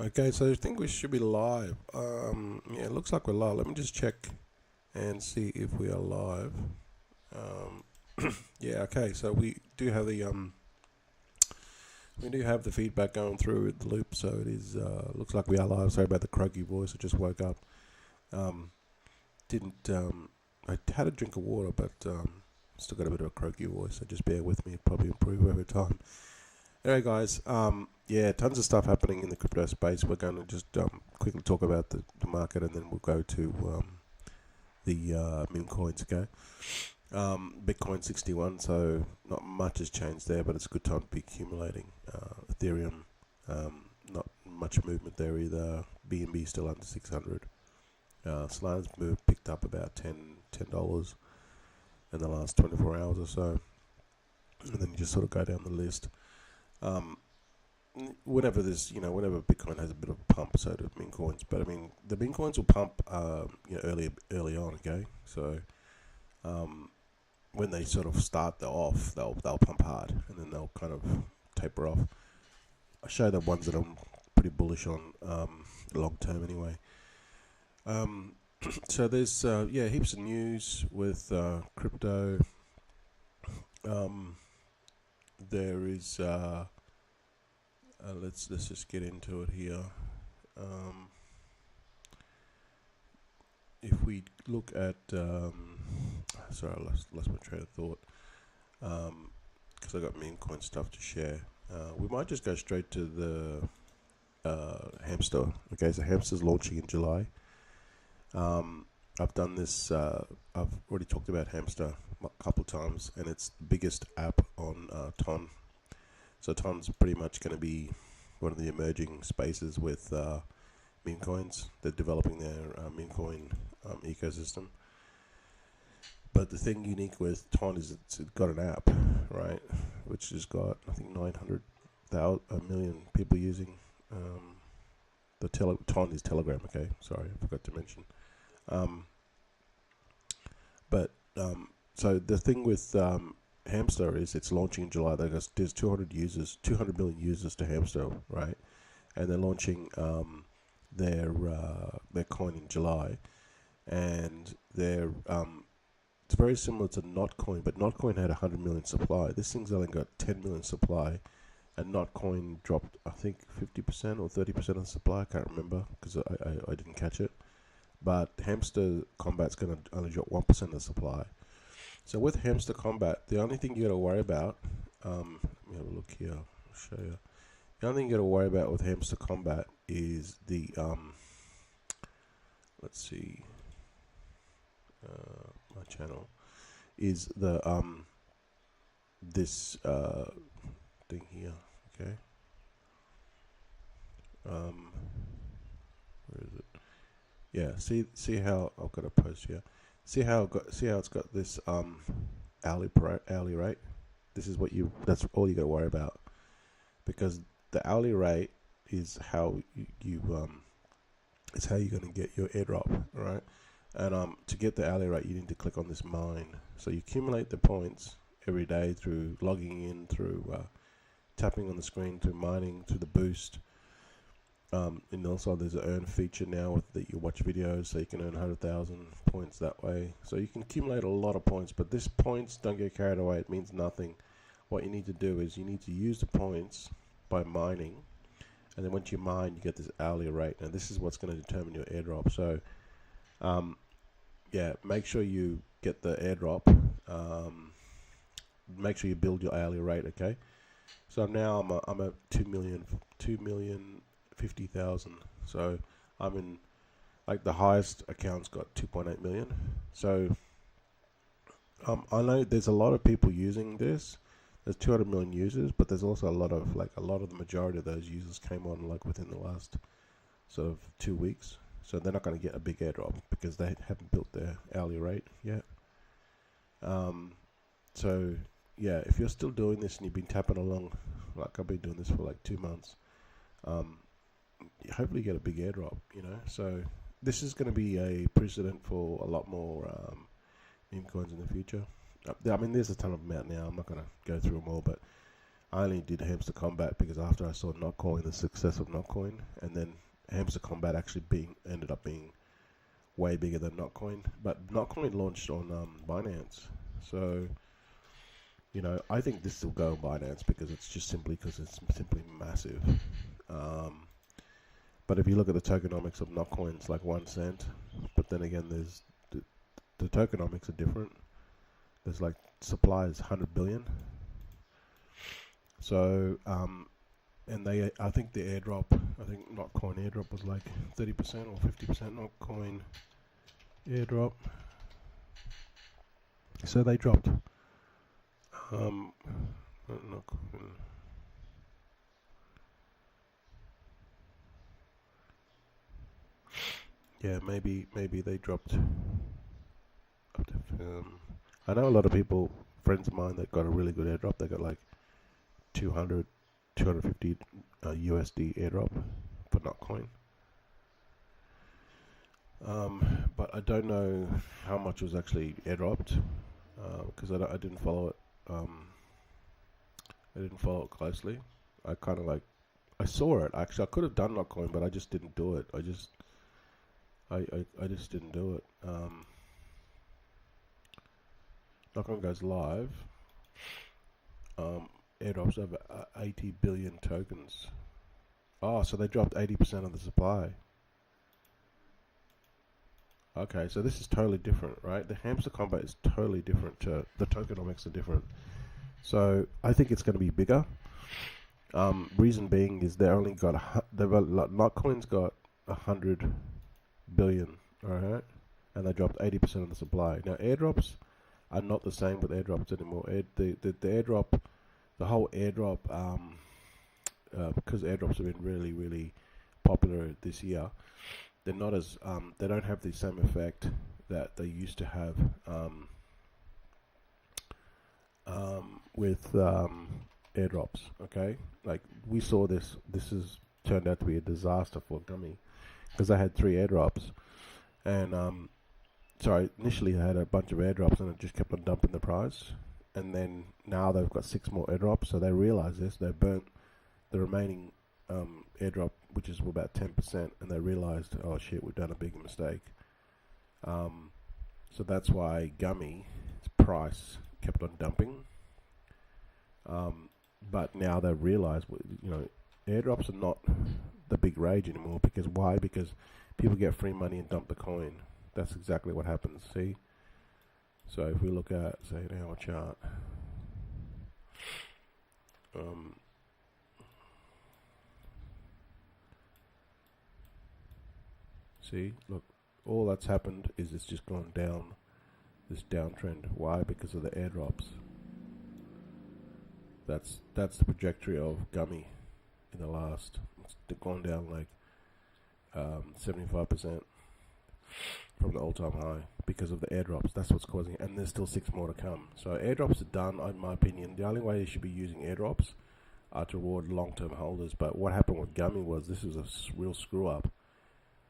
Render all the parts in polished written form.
Okay, so I think we should be live. Yeah, it looks like we're live. Let me just check and see if we are live. Um, yeah, okay. So we do have the feedback going through the loop. So it is looks like we are live. Sorry about the croaky voice. I just woke up. Um, didn't I had a drink of water, but still got a bit of a croaky voice. So just bear with me. It'll probably improve over time. Anyway, guys, yeah, tons of stuff happening in the crypto space. We're going to just quickly talk about the market, and then we'll go to the meme coins. Okay, Bitcoin 61, so not much has changed there, but it's a good time to be accumulating. Ethereum, not much movement there either. BNB still under 600. Solana's picked up about $10 in the last 24 hours or so, and then you just sort of go down the list. Um, Whenever whenever Bitcoin has a bit of a pump, so do meme coins. But I mean, the meme coins will pump, early on. Okay, so um, when they sort of start off, they'll pump hard, and then they'll kind of taper off. I show the ones that I'm pretty bullish on, long term anyway. Um, so there's heaps of news with crypto. Um, there is let's just get into it here. Um, if we look at, sorry, I lost my train of thought, because I got meme coin stuff to share. We might just go straight to the hamster. Okay, so hamster's launching in July. I've done this. I've already talked about hamster a couple of times, and it's the biggest app on Ton. So Ton's pretty much going to be one of the emerging spaces with meme coins. They're developing their meme coin ecosystem. But the thing unique with Ton is it's got an app, right, which has got I think 900,000 people using. Ton is Telegram. Okay, sorry, I forgot to mention. Um, but so the thing with Hamster is it's launching in July. There's 200 million users to Hamster, right? And they're launching their coin in July, and it's very similar to Notcoin, but Notcoin had 100 million supply. This thing's only got 10 million supply, and Notcoin dropped I think 50% or 30% of the supply. I can't remember because I didn't catch it. But Hamster Combat's going to only drop 1% of the supply. So with Hamster Combat, the only thing you got to worry about, let me have a look here. I'll show you. The only thing you got to worry about with Hamster Combat is the let's see, my channel is the this thing here. Okay. Where is it? Yeah. See how I've got a post here. See how it's got this hourly rate. This is that's all you got to worry about, because the hourly rate is how it's how you're going to get your airdrop, right? And to get the hourly rate, you need to click on this mine. So you accumulate the points every day through logging in, through tapping on the screen, through mining, through the boost. And also there's an earn feature now that you watch videos, so you can earn 100,000 points that way. So you can accumulate a lot of points, but these points, don't get carried away, it means nothing. What you need to do is you need to use the points by mining, and then once you mine, you get this hourly rate, and this is what's going to determine your airdrop. So yeah, make sure you get the airdrop. Make sure you build your hourly rate, okay? So now I'm at 2,050,000. So I'm in, like, the highest account's got 2.8 million. So I know there's a lot of people using this. There's 200 million users, but there's also a lot of the majority of those users came on like within the last sort of 2 weeks. So they're not going to get a big airdrop because they haven't built their hourly rate yet. So yeah, if you're still doing this and you've been tapping along, like I've been doing this for like 2 months, hopefully you get a big airdrop, So this is going to be a precedent for a lot more meme coins in the future. I mean, there's a ton of them out now. I'm not going to go through them all, but I only did Hamster Combat because after I saw Notcoin, the success of Notcoin, and then Hamster Combat actually ended up being way bigger than Notcoin. But Notcoin launched on Binance, so I think this will go on Binance because it's simply massive. But if you look at the tokenomics of Notcoin, it's like 1 cent. But then again, there's the tokenomics are different. There's like supply is 100 billion. So, and I think the airdrop, Notcoin airdrop was like 30% or 50% Notcoin airdrop. So they dropped. Notcoin. Yeah, maybe they dropped. I know a lot of people, friends of mine, that got a really good airdrop. They got like 200, 250 USD airdrop for Notcoin. But I don't know how much was actually airdropped because I didn't follow it. I didn't follow it closely. I kind of I saw it. Actually, I could have done Notcoin, but I just didn't do it. I just didn't do it. Notcoin goes live. Airdrops over 80 billion tokens. Oh, so they dropped 80% of the supply. Okay, so this is totally different, right? The Hamster Combat is totally different. The tokenomics are different. So I think it's going to be bigger. Reason being is Notcoin's got 100 billion, alright? And they dropped 80% of the supply. Now, airdrops are not the same with airdrops anymore. The airdrop, the whole airdrop, because airdrops have been really, really popular this year, they're not as, they don't have the same effect that they used to have with airdrops, okay? Like, we saw this has turned out to be a disaster for Gummy, because they had 3 airdrops, and initially they had a bunch of airdrops and it just kept on dumping the price, and then now they've got 6 more airdrops, so they realize this, they burnt the remaining airdrop, which is about 10%, and they realized, oh shit, we've done a big mistake. So that's why Gummy's price kept on dumping. But now they've realized, airdrops are not the big rage anymore. Because why? Because people get free money and dump the coin. That's exactly what happens. See? So if we look at, say, an hour chart, see, look, all that's happened is it's just gone down, this downtrend. Why? Because of the airdrops. That's the trajectory of Gummy in the last. It's gone down like 75% from the all-time high because of the airdrops. That's what's causing it, and there's still 6 more to come. So airdrops are done, in my opinion. The only way you should be using airdrops are to reward long-term holders. But what happened with Gummy was this was a real screw-up.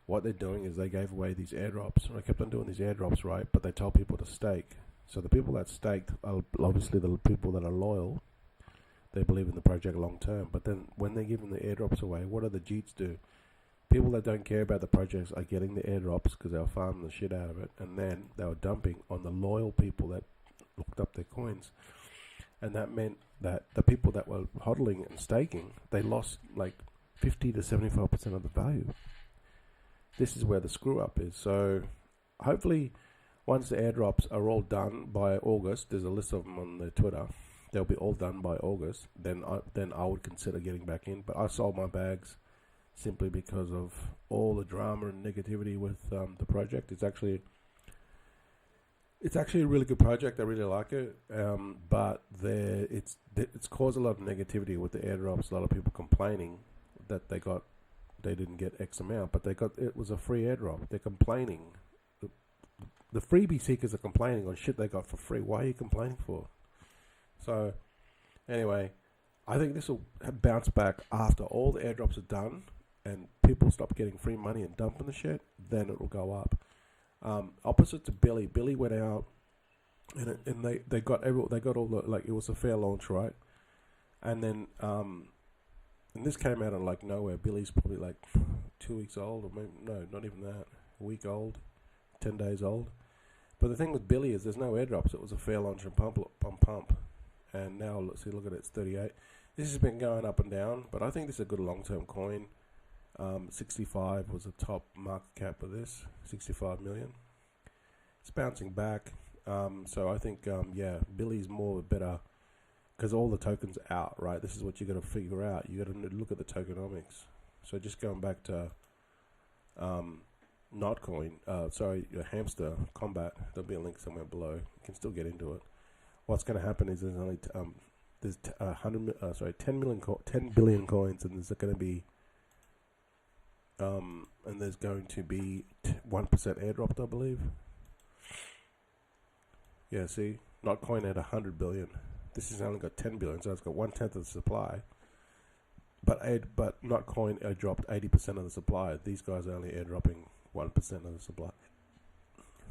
What they're doing is they gave away these airdrops. I kept on doing these airdrops, right? But they told people to stake. So the people that staked are obviously the people that are loyal. They believe in the project long term. But then when they're giving the airdrops away, what do the Jeets do? People that don't care about the projects are getting the airdrops because they were farming the shit out of it. And then they were dumping on the loyal people that looked up their coins. And that meant that the people that were hodling and staking, they lost like 50 to 75% of the value. This is where the screw up is. So hopefully once the airdrops are all done by August, there's a list of them on the Twitter, they'll be all done by August, then I would consider getting back in. But I sold my bags simply because of all the drama and negativity with the project. It's actually a really good project. I really like it, but it's caused a lot of negativity with the airdrops. A lot of people complaining that they didn't get X amount, but it was a free airdrop. They're complaining. The freebie seekers are complaining on shit they got for free. Why are you complaining for? So, anyway, I think this will bounce back after all the airdrops are done and people stop getting free money and dumping the shit. Then it will go up. Opposite to Billy went out and they got all the, like, it was a fair launch, right? And then and this came out of like nowhere. Billy's probably like 2 weeks old, or maybe no, not even that. A week old, 10 days old. But the thing with Billy is there's no airdrops. It was a fair launch and pump. And now let's see, look at it, it's 38. This has been going up and down, but I think this is a good long-term coin. 65 was the top market cap of this, 65 million. It's bouncing back. So I think, yeah, Billy's more better because all the tokens are out, right? This is what you got to figure out. You got to look at the tokenomics. So just going back to Notcoin, Hamster Combat. There'll be a link somewhere below. You can still get into it. What's going to happen is there's only 10 billion coins, and there's going to be and there's going to be 1% airdropped, I believe. Yeah, see, Notcoin had 100 billion. This has only got 10 billion, so it's got 1/10 of the supply. But Notcoin airdropped 80% of the supply. These guys are only airdropping 1% of the supply.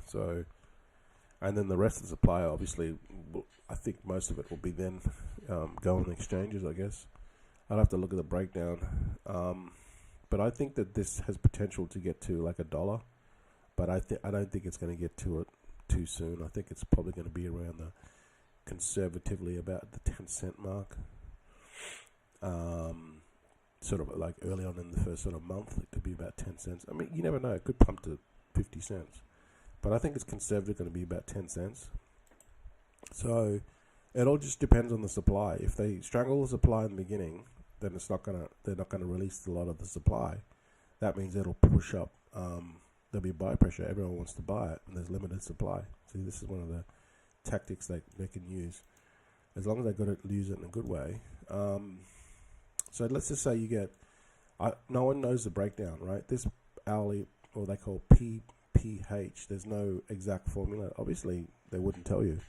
So, and then the rest of the supply, obviously, I think most of it will be then go on exchanges, I guess. I'll have to look at the breakdown. But I think that this has potential to get to like $1. But I don't think it's going to get to it too soon. I think it's probably going to be around the conservatively about the 10-cent mark. Sort of like early on in the first sort of month, it could be about 10 cents. I mean, you never know. It could pump to 50 cents. But I think it's conservative going to be about 10 cents. So it all just depends on the supply. If they strangle the supply in the beginning, then they're not gonna release a lot of the supply. That means it'll push up. There'll be buy pressure. Everyone wants to buy it, and there's limited supply. See, this is one of the tactics they can use, as long as they've got to use it in a good way. So let's just say you get, no one knows the breakdown, right? This hourly, or they call PPH, there's no exact formula. Obviously, they wouldn't tell you.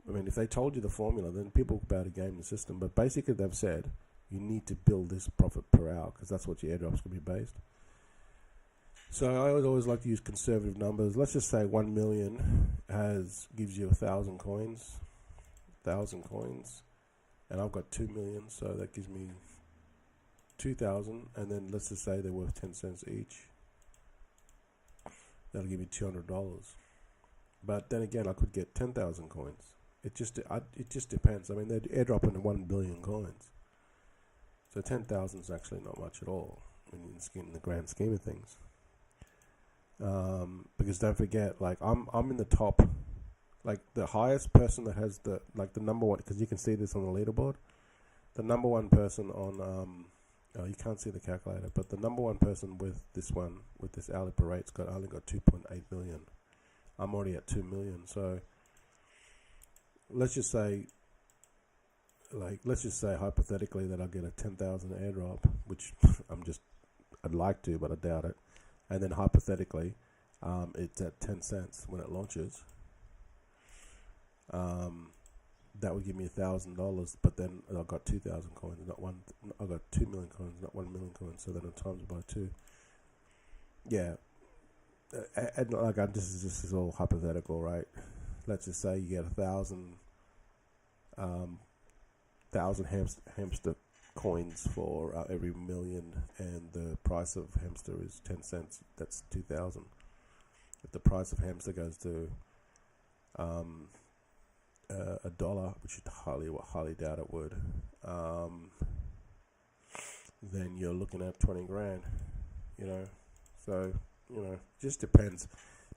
I mean, if they told you the formula, then people would be able to game the system. But basically, they've said you need to build this profit per hour because that's what your airdrops can be based. So I would always like to use conservative numbers. Let's just say 1 million gives you 1,000 coins. 1,000 coins. And I've got 2 million, so that gives me 2,000. And then let's just say they're worth 10 cents each. That'll give me $200. But then again, I could get 10,000 coins. It just depends. I mean, they're airdropping 1 billion coins. So 10,000 is actually not much at all in the grand scheme of things. Because don't forget, like I'm in the top, like the highest person that has the number one, because you can see this on the leaderboard. The number one person on you can't see the calculator, but the number one person with this hourly per rate's only got 2.8 million. I'm already at 2 million, so let's just say hypothetically that I'll get a 10,000 airdrop, which I'd like to, but I doubt it. And then hypothetically, it's at 10 cents when it launches. That would give me $1,000, but then I've got 2,000 coins, not one. I've got 2 million coins, not 1 million coins. So then I times by 2. Yeah. And this is all hypothetical, right? Let's just say you get 1,000 hamster coins for every million, and the price of hamster is 10 cents. That's 2,000. If the price of hamster goes to $1, which I highly doubt it would, then you're looking at 20 grand. So just depends.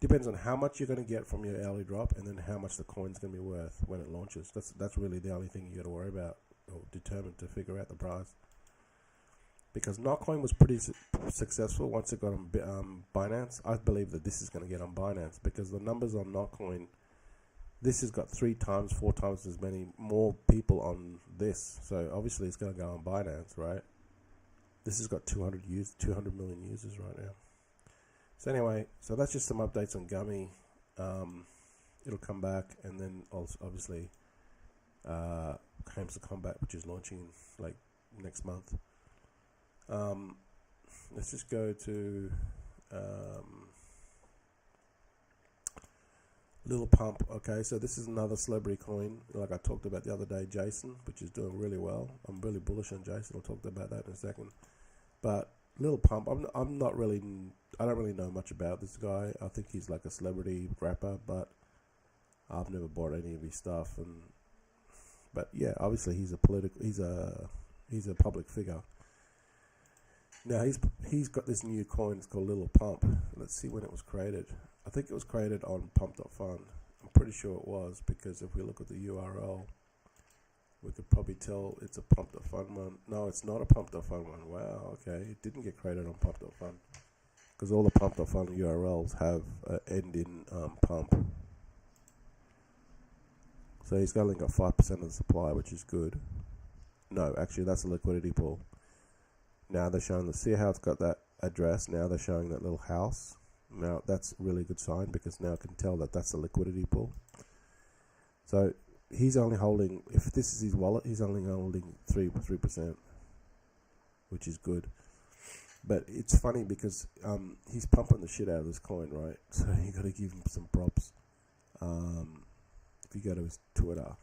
Depends on how much you're going to get from your hourly drop, and then how much the coin's going to be worth when it launches. That's really the only thing you got to worry about or determine to figure out the price. Because Notcoin was pretty successful once it got on Binance. I believe that this is going to get on Binance because the numbers on Notcoin, this has got 3 times, 4 times as many more people on this. So obviously it's going to go on Binance, right? This has got 200 million users right now. So anyway, so that's just some updates on Gummy. It'll come back, and then also obviously Hamster Combat, which is launching like next month. Let's just go to Little Pump. Okay, so this is another celebrity coin, like I talked about the other day, Jason, which is doing really well. I'm really bullish on Jason. I'll talk about that in a second. But Little Pump, I'm not really, I don't really know much about this guy. I think he's like a celebrity rapper, but I've never bought any of his stuff. But yeah, obviously he's a public figure. Now he's got this new coin. It's called Little Pump. Let's see when it was created. I think it was created on Pump.fun. I'm pretty sure it was, because if we look at the URL, we could probably tell it's a Pump.fun one. No, it's not a Pump.fun one. Wow, okay. It didn't get created on Pump.fun, because all the Pump.fun URLs have end in pump. So he's only got 5% of the supply, which is good. No, actually, that's a liquidity pool. Now they're showing see how it's got that address. Now they're showing that little house. Now that's a really good sign, because now I can tell that that's a liquidity pool. So he's only holding, if this is his wallet, he's only holding 3%, which is good. But it's funny because he's pumping the shit out of this coin, right? So you got to give him some props. If you go to his Twitter,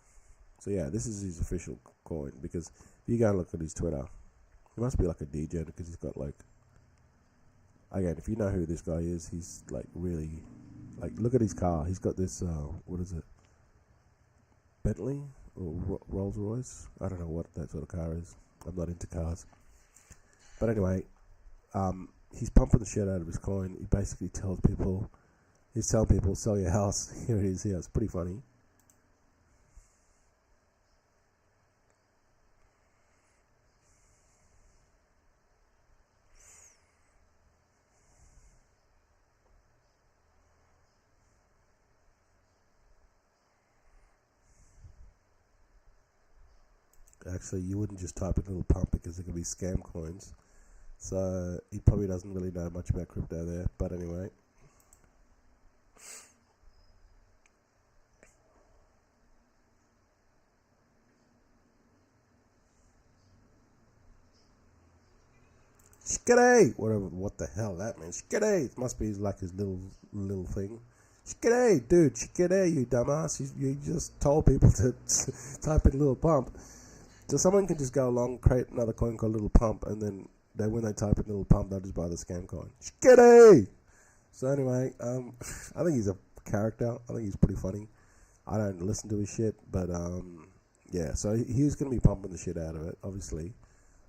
so yeah, this is his official coin, because if you go and look at his Twitter, he must be like a DJ, because he's got like, again, if you know who this guy is, he's like really, like, look at his car. He's got this, what is it? Bentley or Rolls Royce? I don't know what that sort of car is. I'm not into cars. But anyway, he's pumping the shit out of his coin. He basically tells people, he's telling people, sell your house. Here it is here. It's pretty funny. Actually, you wouldn't just type in Little Pump, because it could be scam coins. So he probably doesn't really know much about crypto there. But anyway. Skidday! Whatever, what the hell that means. Skidday! It must be like his little thing. Skidday, dude, skidday, you dumbass. You just told people to type in Little Pump. So someone can just go along, create another coin called Little Pump, and then when they type in Little Pump, they'll just buy the scam coin. Skidday! So anyway, I think he's a character. I think he's pretty funny. I don't listen to his shit, but yeah, so he's going to be pumping the shit out of it, obviously.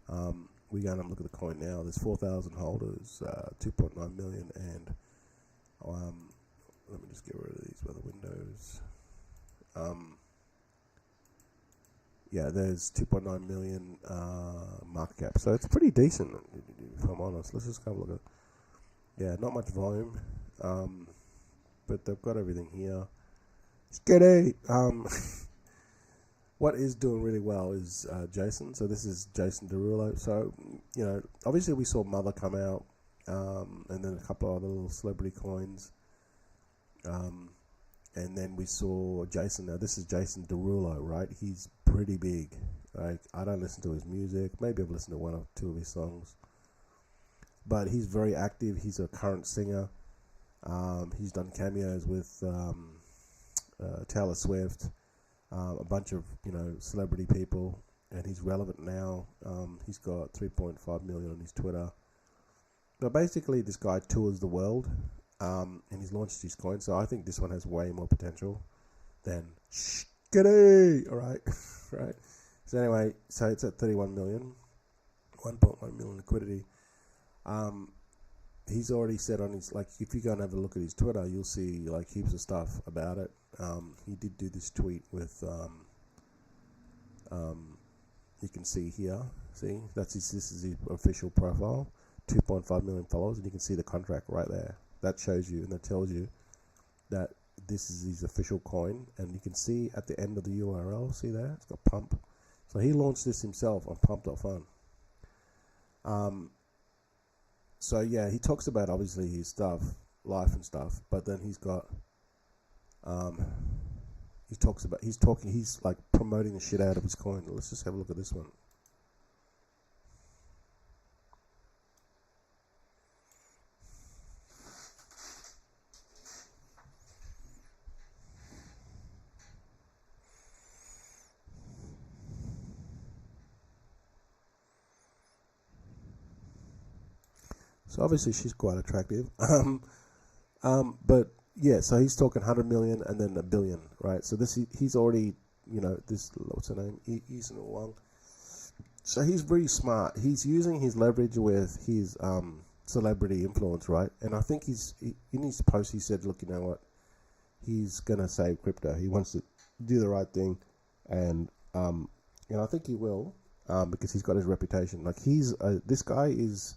We're going to look at the coin now. There's 4,000 holders, 2.9 million, and let me just get rid of these other windows. Yeah, there's 2.9 million market cap, so it's pretty decent, if I'm honest. Let's just have a look at it. Yeah, not much volume, but they've got everything here. Skitty! What is doing really well is Jason. So this is Jason Derulo. So, you know, obviously we saw Mother come out, and then a couple of other little celebrity coins. And then we saw Jason. Now this is Jason Derulo, right? He's pretty big. Like, I don't listen to his music. Maybe I've listened to one or two of his songs. But he's very active. He's a current singer. He's done cameos with Taylor Swift, a bunch of, you know, celebrity people, and he's relevant now. He's got 3.5 million on his Twitter. But basically, this guy tours the world, and he's launched his coin. So I think this one has way more potential than Skitty. All right, right. So anyway, so it's at 31 million, 1.1 million liquidity. He's already said on his, like, if you go and have a look at his Twitter, you'll see like heaps of stuff about it. He did do this tweet with, you can see here, see, this is his official profile, 2.5 million followers, and you can see the contract right there. That shows you, and that tells you that this is his official coin, and you can see at the end of the URL, see there, it's got pump. So he launched this himself on pump.fun. So yeah, he talks about obviously his stuff, life and stuff, but then he's got, he's like promoting the shit out of his coin. Let's just have a look at this one. So obviously she's quite attractive. But yeah, so he's talking 100 million and then a billion, right? So he's already, this, what's her name? Ethan Wang. So he's very smart. He's using his leverage with his celebrity influence, right? And I think in his post he said, look, you know what? He's gonna save crypto. He wants to do the right thing, and I think he will, because he's got his reputation. Like this guy is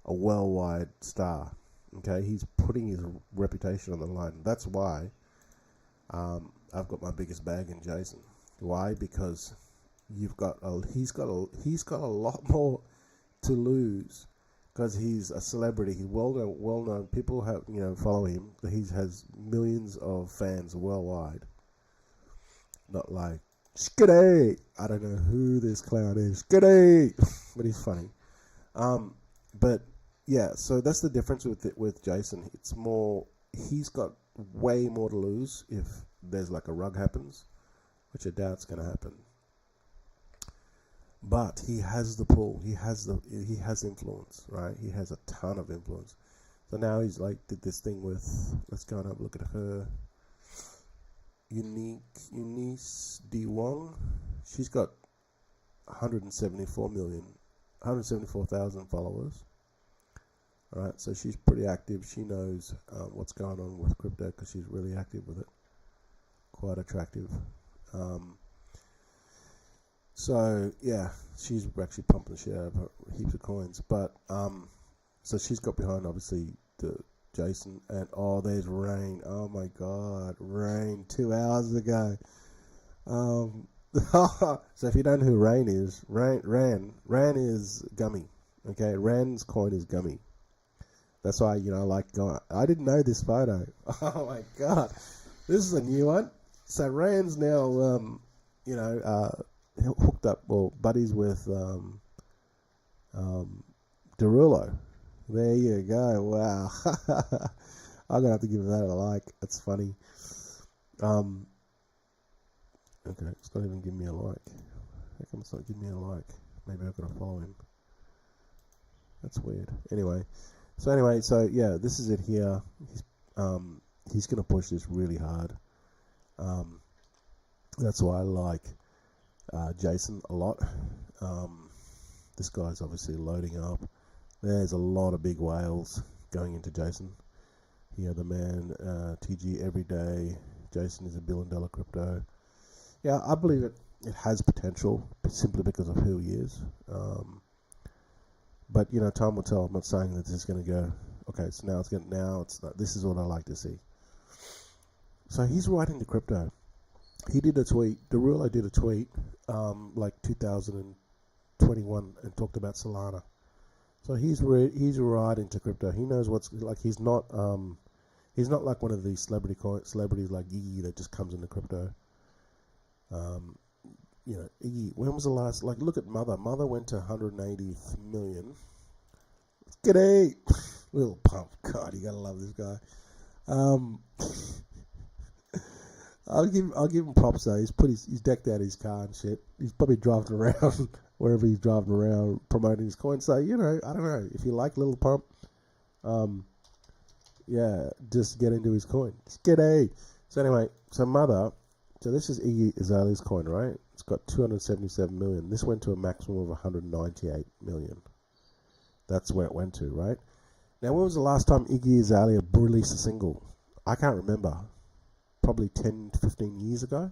a worldwide star. Okay, he's putting his reputation on the line. That's why I've got my biggest bag in Jason. Why? Because he's got a lot more to lose, because he's a celebrity. He's well known. People have follow him. He has millions of fans worldwide. Not like Skiddy. I don't know who this clown is. Skiddy, but he's funny. But yeah, so that's the difference with Jason. It's more, he's got way more to lose if there's like a rug happens, which I doubt's going to happen. But he has the pull. He has influence, right? He has a ton of influence. So now he's like did this thing with, let's go and have a look at her. Eunice D. Wong. She's got 174,000 followers. All right, so she's pretty active. She knows what's going on with crypto because she's really active with it. Quite attractive. So yeah, she's actually pumping the shit out of her heaps of coins. But so she's got behind obviously the Jason, and there's Rain. Oh my God, Rain 2 hours ago. So if you don't know who Rain is, Ran is Gummy. Okay, Ran's coin is Gummy. That's why I like going. I didn't know this photo. Oh my God, this is a new one. So Ran's now hooked up, buddies with Derulo. There you go. Wow. I'm gonna have to give that a like. That's funny. Okay, it's not even giving me a like. How come it's not giving me a like? Maybe I've got to follow him. That's weird. Anyway, so yeah, this is it here. He's gonna push this really hard. That's why I like Jason a lot. This guy's obviously loading up. There's a lot of big whales going into Jason. Here, the man, TG every day. Jason is $1 billion crypto. Yeah, I believe it has potential simply because of who he is. But time will tell. I'm not saying that this is going to go. Okay, so now it's not. This is what I like to see. So he's right into crypto. He did a tweet. Derulo did a tweet, like 2021, and talked about Solana. So he's right into crypto. He knows what's like. He's not like one of these celebrities like Iggy that just comes into crypto. Iggy. When was the last? Like, look at Mother. Mother went to 180 million. G'day, little pump. God, you gotta love this guy. I'll give him props though. He's decked out his car and shit. He's probably driving around wherever he's driving around promoting his coin. So I don't know if you like Little Pump. Yeah, just get into his coin. G'day. So anyway, Mother. So this is Iggy Azalea's coin, right? It's got 277 million. This went to a maximum of 198 million. That's where it went to, right? Now, when was the last time Iggy Azalea released a single? I can't remember. Probably 10, 15 years ago.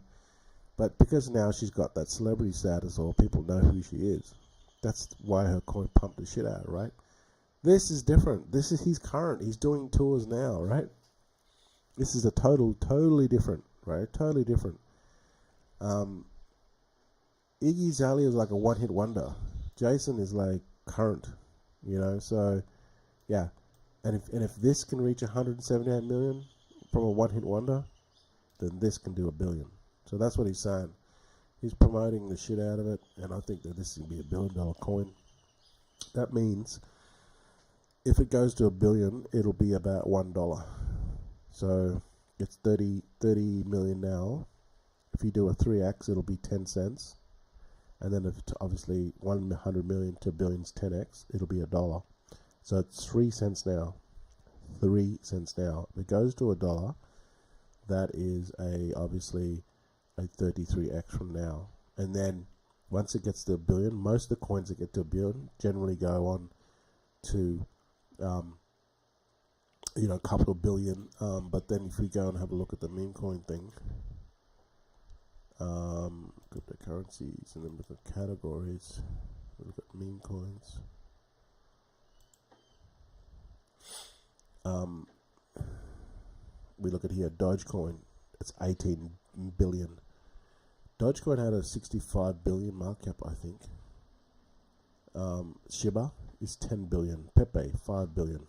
But because now she's got that celebrity status, or people know who she is, that's why her coin pumped the shit out, right? This is different. He's current. He's doing tours now, right? This is a totally different, right? Totally different. Iggy Azalea is like a one-hit wonder. Jason is like current, So yeah, and if this can reach 178 million from a one-hit wonder, then this can do $1 billion. So that's what he's saying. He's promoting the shit out of it, and I think that this is going to be $1 billion coin. That means if it goes to $1 billion, it'll be about $1. So it's 30 million now. If you do a 3x, it'll be 10 cents. And then if obviously 100 million to $1 billion is 10x, it'll be $1. So it's 3 cents now. 3 cents now. If it goes to $1, that is obviously a 33x from now. And then once it gets to $1 billion, most of the coins that get to $1 billion generally go on to a couple of billion. But then if we go and have a look at the Memecoin thing, cryptocurrencies, and then look at categories, look at meme coins. We look at here, Dogecoin. It's 18 billion. Dogecoin had a 65 billion market cap, I think. Shiba is 10 billion. Pepe 5 billion.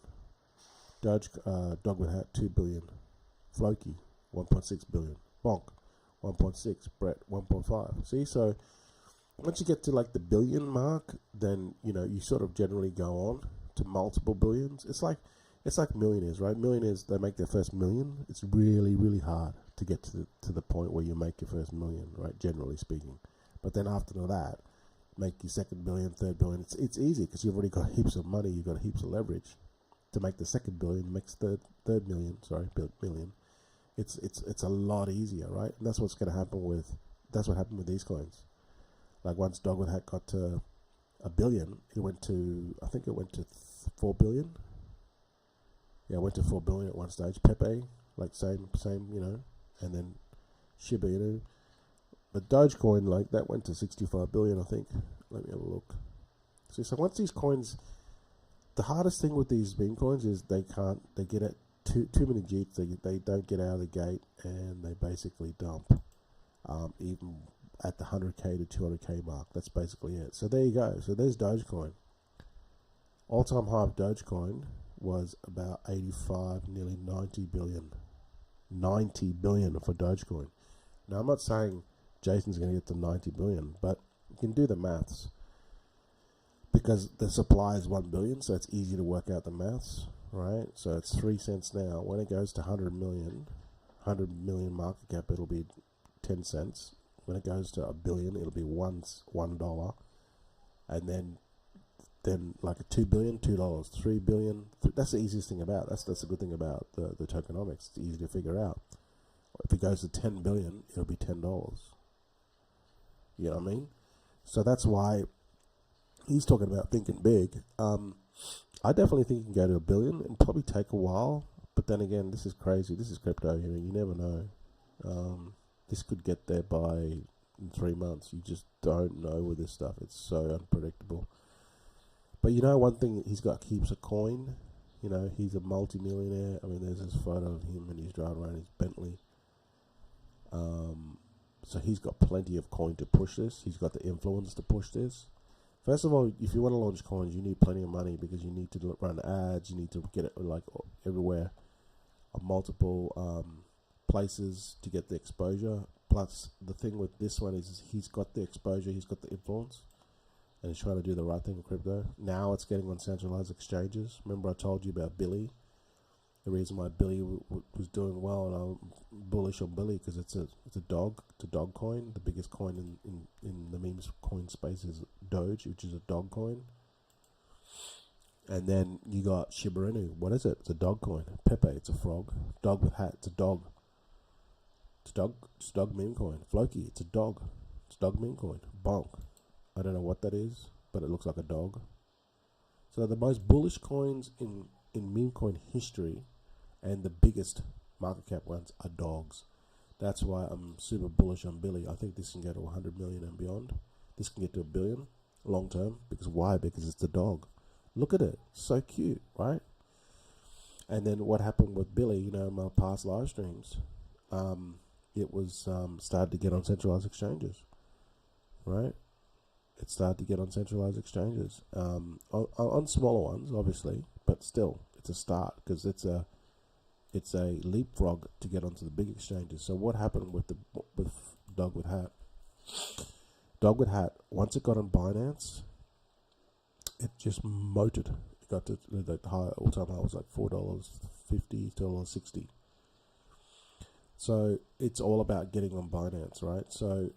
Dog with Hat 2 billion. Floki 1.6 billion. Bonk 1.6. Brett 1.5. See, so once you get to like the billion mark, then you sort of generally go on to multiple billions. It's like millionaires, right? Millionaires, they make their first million. It's really, really hard to get to the point where you make your first million, right? Generally speaking. But then after that, make your second billion, third billion. It's easy because you've already got heaps of money. You've got heaps of leverage to make the second billion, makes third million. Sorry, billion. It's a lot easier, right? And that's what's going to happen that's what happened with these coins. Like once Dog with Hat got to $1 billion, I think it went to 4 billion. Yeah, it went to 4 billion at one stage. Pepe, like same, and then Shiba, But Dogecoin, like that went to 65 billion, I think. Let me have a look. So once these coins, the hardest thing with these meme coins is they get at too many jeeps. They don't get out of the gate, and they basically dump, even at the 100k to 200k mark. That's basically it. So there you go. So there's Dogecoin. All-time high of Dogecoin was about 85, nearly 90 billion. 90 billion for Dogecoin. Now, I'm not saying Jason's going to get to 90 billion, but you can do the maths. Because the supply is 1 billion, so it's easy to work out the maths, right? So it's 3 cents now. When it goes to 100 million market cap, it'll be 10 cents. When it goes to $1 billion, it'll be $1. And then like a 2 billion, $2, 3 billion. That's the easiest thing about. That's the good thing about the tokenomics. It's easy to figure out. If it goes to 10 billion, it'll be $10. You know what I mean? So that's why he's talking about thinking big. I definitely think he can go to $1 billion. It'll probably take a while, but then again, this is crazy. This is crypto. You never know. This could get there by 3 months. You just don't know with this stuff. It's so unpredictable. But one thing, he's got heaps of coin. He's a multi-millionaire. I mean, there's this photo of him and he's driving around his Bentley. So he's got plenty of coin to push this. He's got the influence to push this. First of all, if you want to launch coins, you need plenty of money because you need to run ads. You need to get it like everywhere, multiple places to get the exposure. Plus, the thing with this one is he's got the exposure, he's got the influence, and he's trying to do the right thing in crypto. Now it's getting on centralized exchanges. Remember I told you about Billy? The reason why Billy was doing well, and I'm bullish on Billy because it's a dog. It's a dog coin. The biggest coin in the memes coin space is Doge, which is a dog coin. And then you got Shiba Inu. What is it? It's a dog coin. Pepe, it's a frog. Dog with Hat, it's a dog. It's a dog meme coin. Floki, it's a dog. It's a dog meme coin. Bonk. I don't know what that is, but it looks like a dog. So the most bullish coins in meme coin history and the biggest market cap ones are dogs. That's why I'm super bullish on Billy. I think this can go to 100 million and beyond. This can get to $1 billion long term. Because why? Because it's a dog. Look at it. So cute, right? And then what happened with Billy, my past live streams, it was started to get on centralized exchanges, right? It started to get on centralized exchanges. On smaller ones, obviously, but still, it's a start because it's a leapfrog to get onto the big exchanges. So what happened with Dog with Hat? Dog with Hat, once it got on Binance, it just motored. It got to the high, all-time high was like $4.50 to $4.60. So it's all about getting on Binance, right? So,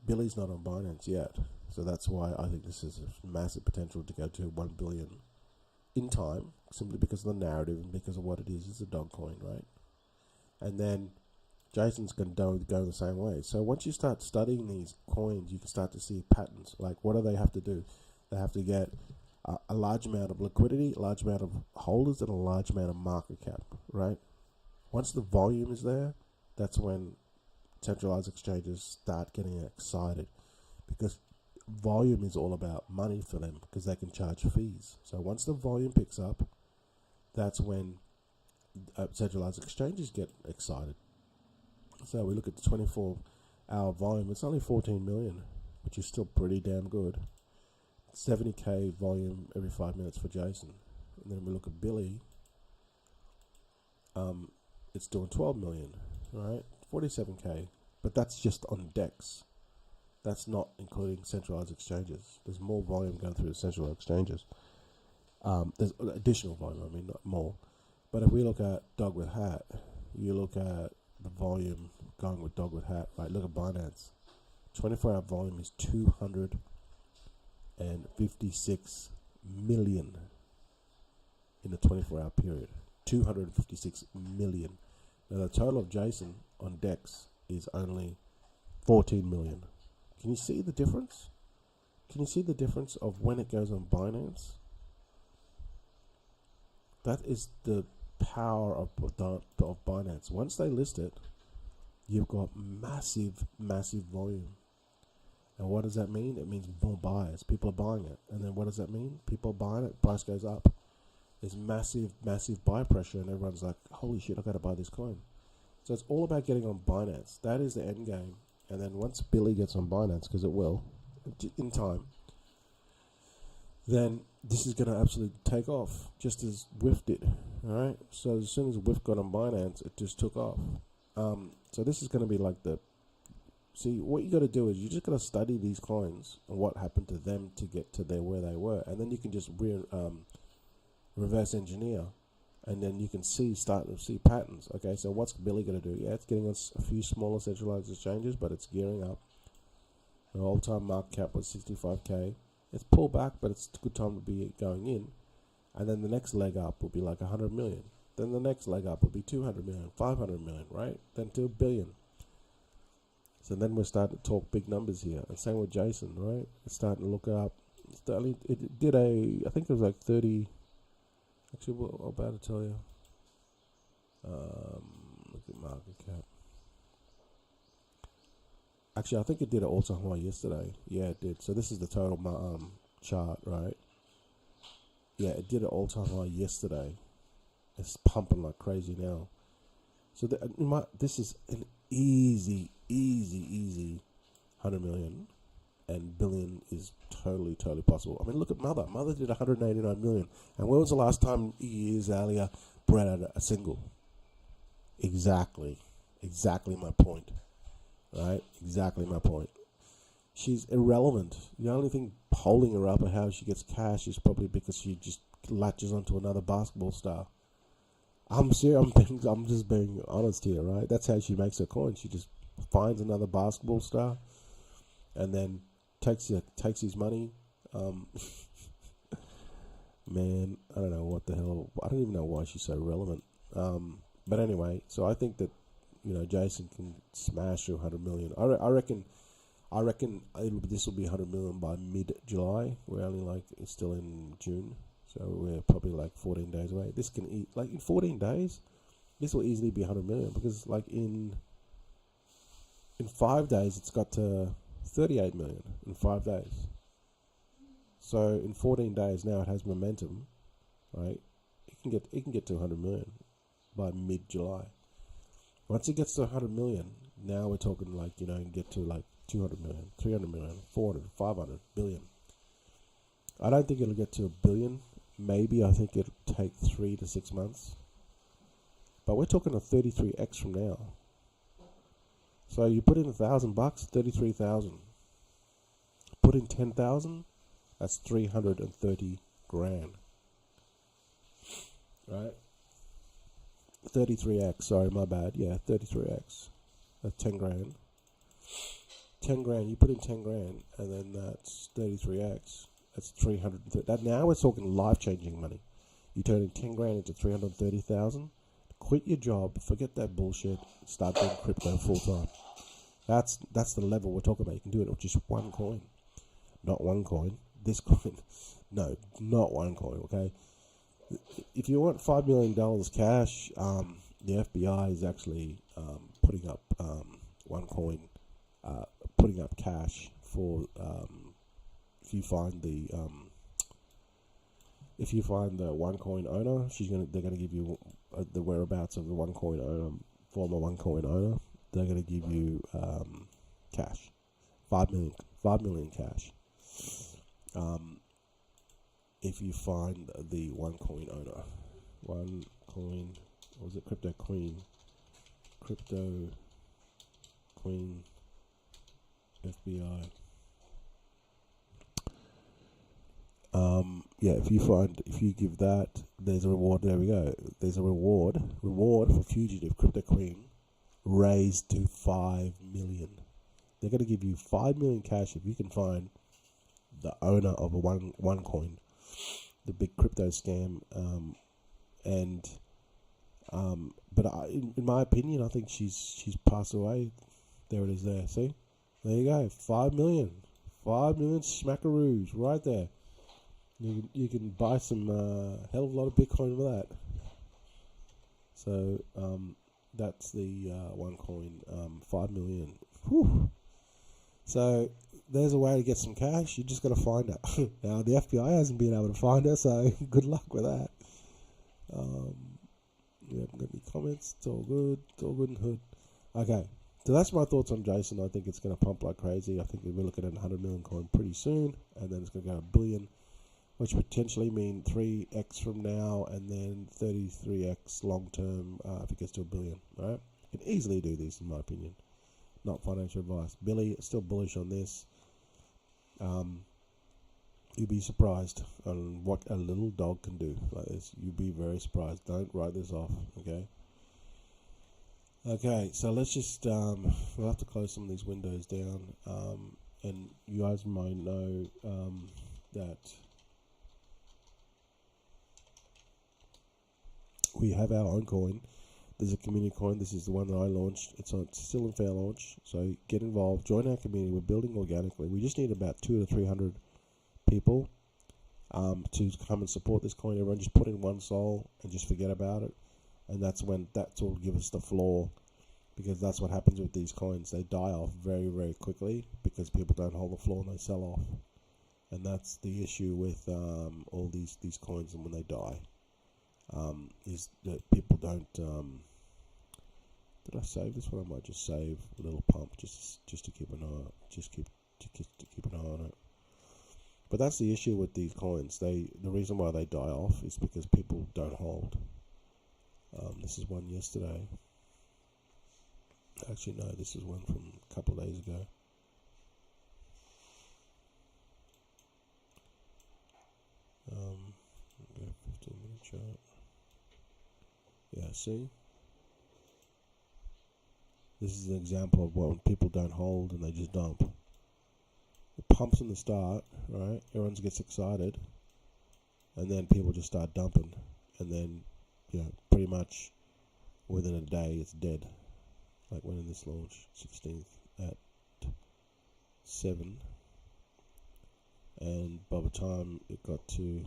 Billy's not on Binance yet. So that's why I think this is a massive potential to go to 1 billion. in time, simply because of the narrative and because of what it is. It's a dog coin, right? And then Jason's going to go the same way. So once you start studying these coins, you can start to see patterns. Like, what do they have to do? They have to get a large amount of liquidity, a large amount of holders, and a large amount of market cap, right? Once the volume is there, that's when centralized exchanges start getting excited, because volume is all about money for them, because they can charge fees. So once the volume picks up, that's when centralized exchanges get excited. So we look at the 24-hour volume. It's only 14 million, which is still pretty damn good. 70k volume every 5 minutes for Jason. And then we look at Billy. It's doing 12 million, right? 47k, but that's just on DEX. That's not including centralized exchanges. There's more volume going through the central exchanges. There's additional volume, I mean, not more. But if we look at Dog with Hat, you look at the volume going with Dog with Hat, right? Look at Binance. 24-hour volume is 256 million in the 24-hour period. 256 million. Now the total of Jason on DEX is only 14 million. Can you see the difference? Can you see the difference of when it goes on Binance? That is the power of Binance. Once they list it, you've got massive volume. And what does that mean? It means more buyers. People are buying it. And then what does that mean? People are buying it, price goes up. There's massive buy pressure, and everyone's like, holy shit, I've got to buy this coin. So it's all about getting on Binance. That is the end game. And then once Billy gets on Binance, because it will, in time, then this is going to absolutely take off, just as WIF did. All right. So as soon as WIF got on Binance, it just took off. So this is going to be like see, what you got to do is you just got to study these coins and what happened to them to get to where they were, and then you can just reverse engineer, and then you can start to see patterns. Okay, so what's Billy going to do? Yeah, it's getting us a few smaller centralized exchanges, but it's gearing up. The all-time market cap was 65k. It's pulled back, but it's a good time to be going in. And then the next leg up will be like 100 million. Then the next leg up will be 200 million, 500 million, right? Then to a billion. So then we're starting to talk big numbers here. And same with Jason, right? It's starting to look up. It did I think it was like 30. Actually, what I'm about to tell you. Look at market cap. Actually, I think it did an all-time high yesterday. Yeah, it did. So this is the total chart, right? Yeah, it did an all-time high yesterday. It's pumping like crazy now. So this is an easy 100 million, and billion is totally possible. I mean, look at Mother. Mother did 189 million. And when was the last time years earlier brought out a single? Exactly my point. Right? Exactly my point. She's irrelevant. The only thing holding her up and how she gets cash is probably because she just latches onto another basketball star. I'm serious. I'm just being honest here, right? That's how she makes her coin. She just finds another basketball star, and then takes his money. Man, I don't know what the hell. I don't even know why she's so relevant. But anyway, so I think that Jason can smash through 100 million. I reckon this will be 100 million by mid-July. We're only it's still in June, so we're probably like 14 days away. This can in 14 days, this will easily be 100 million, because in 5 days it's got to 38 million in 5 days. So in 14 days now it has momentum, right? It can get to 100 million by mid-July. Once it gets to 100 million, now we're talking get to 200 million, 300 million, 400, 500, billion. I don't think it'll get to a billion. Maybe I think it'll take 3 to 6 months. But we're talking a 33x from now. So you put in $1,000, 33,000. Put in 10,000, that's 330 grand. Right? 33x, sorry, my bad. Yeah, 33x. That's 10 grand. 10 grand, you put in 10 grand, and then that's 33x. That's 330. That now we're talking life-changing money. You're turning 10 grand into 330,000. Quit your job, forget that bullshit, start doing crypto full time. That's the level we're talking about. You can do it with just one coin. Not one coin. This coin. No, not one coin, okay? If you want $5 million cash, the FBI is actually putting up one coin, putting up cash for if you find the one coin owner, they're gonna give you the whereabouts of the one coin owner, former one coin owner. They're gonna give you cash, 5 million cash. If you find the one coin owner, one coin, what was it? Crypto Queen, FBI. If you give that, there's a reward. There we go. There's a reward for fugitive Crypto Queen, raised to 5 million. They're going to give you 5 million cash if you can find the owner of a one coin, the big crypto scam. But in my opinion, I think she's passed away. There it is. There, see, there you go. 5 million smackaroos right there. You can buy some hell of a lot of Bitcoin with that. So that's the one coin, 5 million. Whew. So there's a way to get some cash. You just got to find her. Now the FBI hasn't been able to find her, so good luck with that. We haven't got any comments. It's all good. It's all good and hood. Okay, so that's my thoughts on Jason. I think it's going to pump like crazy. I think we're looking at 100 million coin pretty soon, and then it's going to go a billion, which would potentially mean 3x from now, and then 33x long term if it gets to a billion. Right? You can easily do this, in my opinion. Not financial advice. Billy, still bullish on this. You'd be surprised on what a little dog can do like this. You'd be very surprised. Don't write this off, okay? Okay, so let's just, we'll have to close some of these windows down. And you guys might know that we have our own coin. There's a community coin. This is the one that I launched. It's still in fair launch. So get involved. Join our community. We're building organically. We just need about 200 to 300 people to come and support this coin. Everyone just put in one soul and just forget about it. And that's what will give us the floor, because that's what happens with these coins. They die off very, very quickly because people don't hold the floor and they sell off. And that's the issue with all these coins, and when they die. Is that people don't. Did I save this one? I might just save a little pump just to keep an eye. Just keep an eye on it. But that's the issue with these coins. The reason why they die off is because people don't hold. This is one yesterday. Actually, no, this is one from a couple of days ago. Go 15-minute chart. Yeah, see? This is an example of when people don't hold and they just dump. It pumps in the start, right? Everyone gets excited. And then people just start dumping. And then, pretty much within a day it's dead. Like when in this launch, 16th at 7. And by the time it got to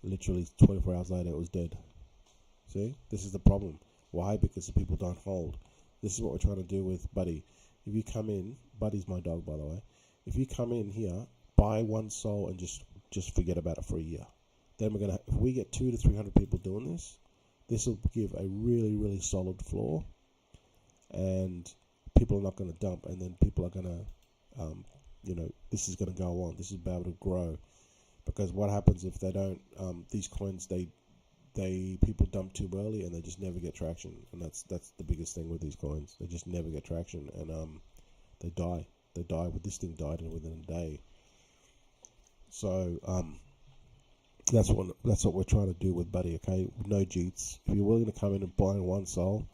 literally 24 hours later, it was dead. See? This is the problem. Why? Because the people don't hold. This is what we're trying to do with Buddy. If you come in, Buddy's my dog, by the way. If you come in here, buy one soul and just forget about it for a year. Then if we get 200 to 300 people doing this, this will give a really, really solid floor, and people are not going to dump, and then people are going to, this is going to go on. This is about to grow, because what happens if they don't? These coins, people dump too early and they just never get traction, and that's the biggest thing with these coins. They just never get traction, and they die. They die. This thing died within a day. So that's what we're trying to do with Buddy. Okay, no cheats. If you're willing to come in and buy one soul,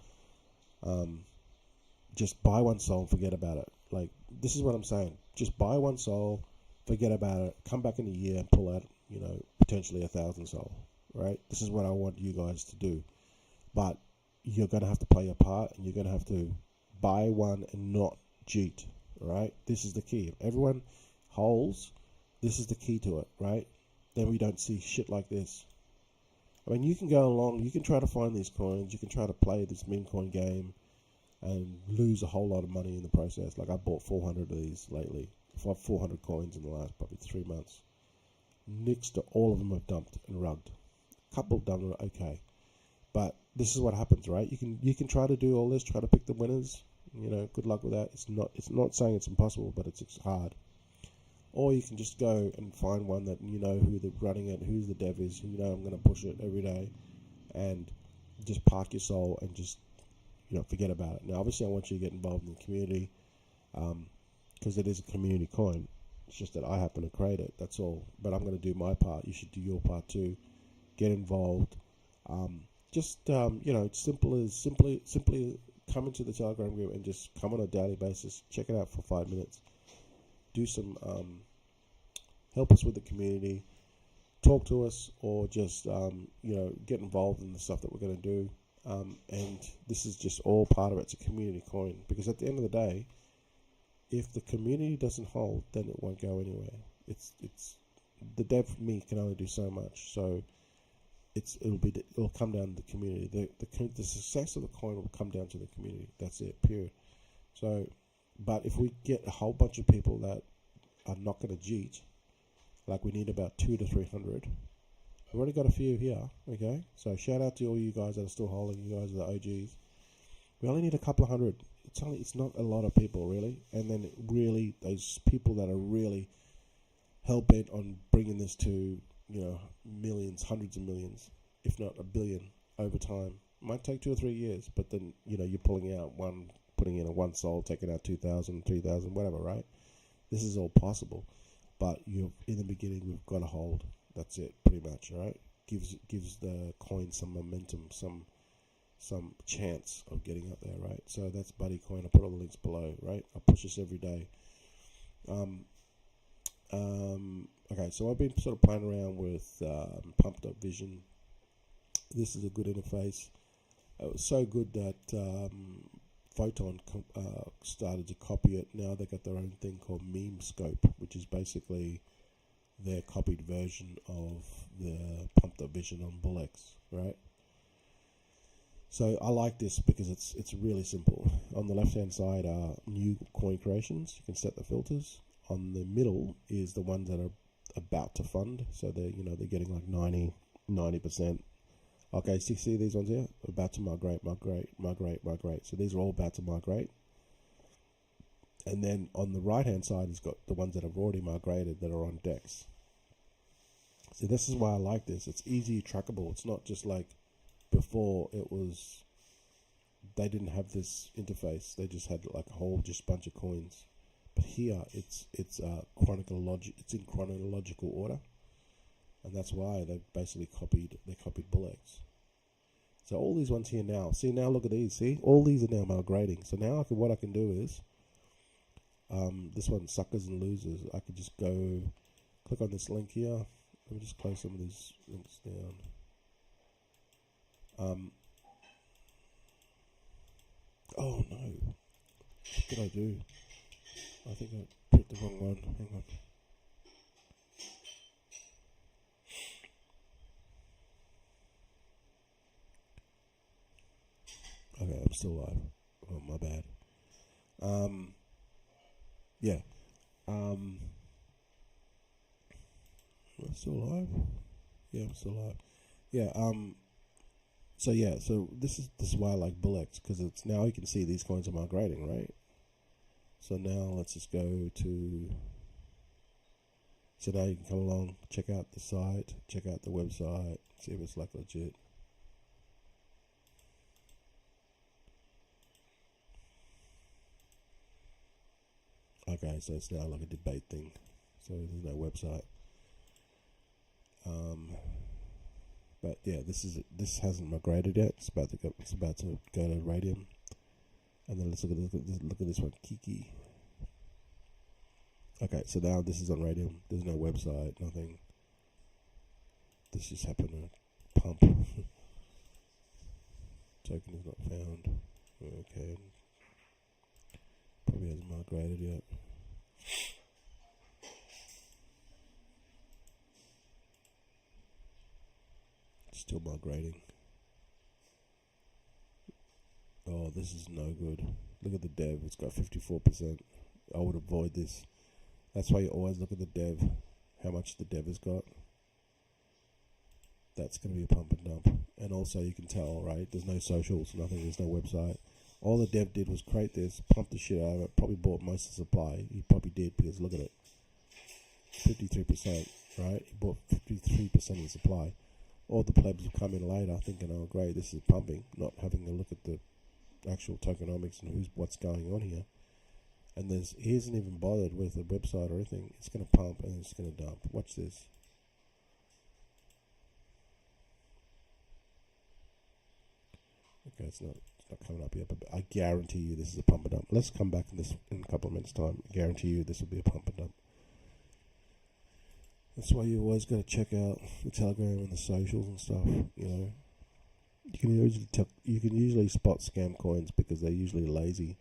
just buy one soul and forget about it. Like, this is what I'm saying. Just buy one soul, forget about it. Come back in a year and pull out. potentially 1,000 sol, right? This is what I want you guys to do. But you're going to have to play your part, and you're going to have to buy one and not cheat, right? This is the key. If everyone holds, this is the key to it, right? Then we don't see shit like this. I mean, you can go along, you can try to find these coins, you can try to play this Memecoin game and lose a whole lot of money in the process. Like, I bought 400 of these lately, 400 coins in the last probably 3 months. Next to all of them have dumped and rugged. A couple of them are okay. But this is what happens, right? You can try to do all this, try to pick the winners. You know, good luck with that. It's not saying it's impossible, but it's hard. Or you can just go and find one that you know who the running it, who's the dev is, you know I'm going to push it every day, and just park your soul and just, you know, forget about it. Now, obviously, I want you to get involved in the community, because it is a community coin. It's just that I happen to create it. That's all. But I'm going to do my part. You should do your part too. Get involved. You know, it's simply come into the Telegram group and just come on a daily basis. Check it out for 5 minutes. Do some help us with the community, talk to us, or just you know, get involved in the stuff that we're going to do. And this is just all part of it. It's a community coin, because at the end of the day, if the community doesn't hold, then it won't go anywhere. It's the dev for me can only do so much. So it'll come down to the community. The success of the coin will come down to the community. That's it. Period. So. But if we get a whole bunch of people that are not going to cheat, like we need about 200 to 300, we've already got a few here, okay? So shout out to all you guys that are still holding. You guys are the OGs. We only need a couple of hundred. It's not a lot of people, really. And then really, those people that are really hell-bent on bringing this to, you know, millions, hundreds of millions, if not a billion over time. Might take 2 or 3 years, but then, you know, you're putting in a 1 sol, taking out 2,000, 3,000, whatever, right? This is all possible, but in the beginning, we've got to hold. That's it, pretty much, right? Gives the coin some momentum, some chance of getting up there, right? So that's Buddy Coin. I'll put all the links below, right? I push this every day. Okay, so I've been sort of playing around with Pumped Up Vision. This is a good interface. It was so good that Photon started to copy it. Now they got their own thing called Memescope, which is basically their copied version of the Pumped Up Vision on BullX, right? So I like this because it's really simple. On the left hand side are new coin creations. You can set the filters. On the middle is the ones that are about to fund. So they're getting like 90%. Okay, so you see these ones here? About to migrate. So these are all about to migrate. And then on the right-hand side, it's got the ones that have already migrated that are on DEX. So this is why I like this. It's easy trackable. It's not just like before they didn't have this interface. They just had like a whole bunch of coins. But here, it's in chronological order. And that's why they basically copied BullX. So all these ones here now. See, now look at these. See, all these are now migrating. So now what I can do is, this one, suckers and losers. I could just go click on this link here. Let me just close some of these links down. Oh no, what did I do? I think I put the wrong one. Hang on. Okay, I'm still live. Oh, my bad. Yeah. I'm still live. Yeah, I'm still live. Yeah. So this is why I like BullX, because it's now you can see these coins are migrating, right? So now let's just go to. So now you can come along, check out the site, check out the website, see if it's like legit. Okay, so it's now like a debate thing. So there's no website. But yeah, this hasn't migrated yet. It's about to go to Radium. And then let's look at this one, Kiki. Okay, so now this is on Radium. There's no website, nothing. this just happened to pump. Token is not found. Okay. Probably hasn't migrated yet. Still migrating. Oh, this is no good. Look at the dev. It's got 54%. I would avoid this. That's why you always look at the dev. How much the dev has got. That's going to be a pump and dump. And also you can tell, right? There's no socials, nothing. There's no website. All the dev did was create this, pump the shit out of it. Probably bought most of the supply. He probably did because look at it. 53%, right? He bought 53% of the supply. All the plebs have come in later thinking, oh great, this is pumping, not having a look at the actual tokenomics and what's going on here. And he hasn't even bothered with a website or anything. It's going to pump and it's going to dump. Watch this. Okay, it's not coming up yet, but I guarantee you this is a pump and dump. Let's come back to this in a couple of minutes' time. I guarantee you this will be a pump and dump. That's why you always got to check out the Telegram and the socials and stuff. You know, you can usually spot scam coins because they're usually lazy.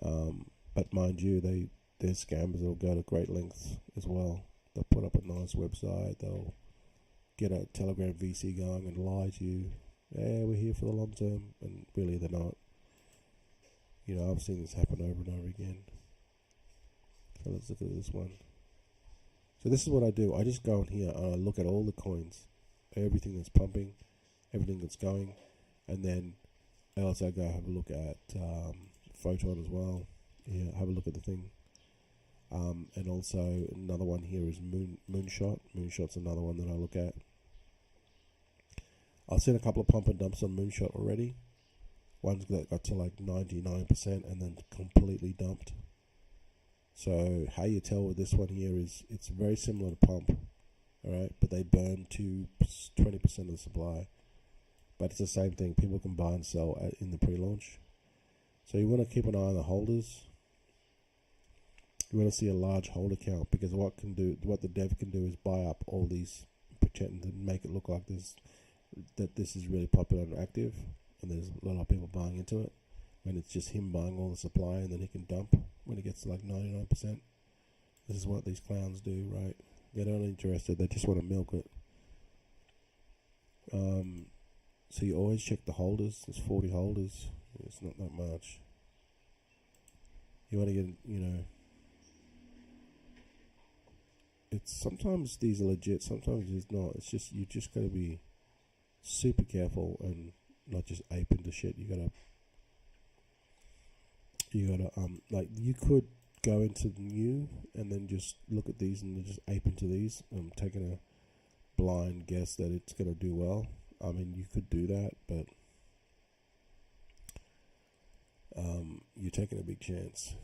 But mind you, they're scammers that'll go to great lengths as well. They'll put up a nice website. They'll get a Telegram VC going and lie to you. Yeah, we're here for the long term, and really they're not. You know, I've seen this happen over and over again. So let's look at this one. So this is what I do. I just go in here and I look at all the coins, everything that's pumping, everything that's going, and then I also go have a look at Photon as well. Yeah, have a look at the thing. And also another one here is Moonshot. Moonshot's another one that I look at. I've seen a couple of pump and dumps on Moonshot already. One's that got to like 99% and then completely dumped. So how you tell with this one here is it's very similar to pump, alright, but they burn to 20% of the supply. But it's the same thing. People can buy and sell in the pre-launch. So you want to keep an eye on the holders. You want to see a large holder count because what the dev can do is buy up all these, pretend to make it look like this is really popular and active, and there's a lot of people buying into it. When it's just him buying all the supply and then he can dump when it gets to like 99%. This is what these clowns do, right? They're not interested, they just want to milk it. So you always check the holders. There's 40 holders. It's not that much. You want to get, you know, it's sometimes these are legit, sometimes it's not. It's just, you just got to be super careful and not just ape into shit. You gotta like you could go into the new and then just look at these and just ape into these. I'm taking a blind guess that it's gonna do well. I mean, you could do that, but you're taking a big chance.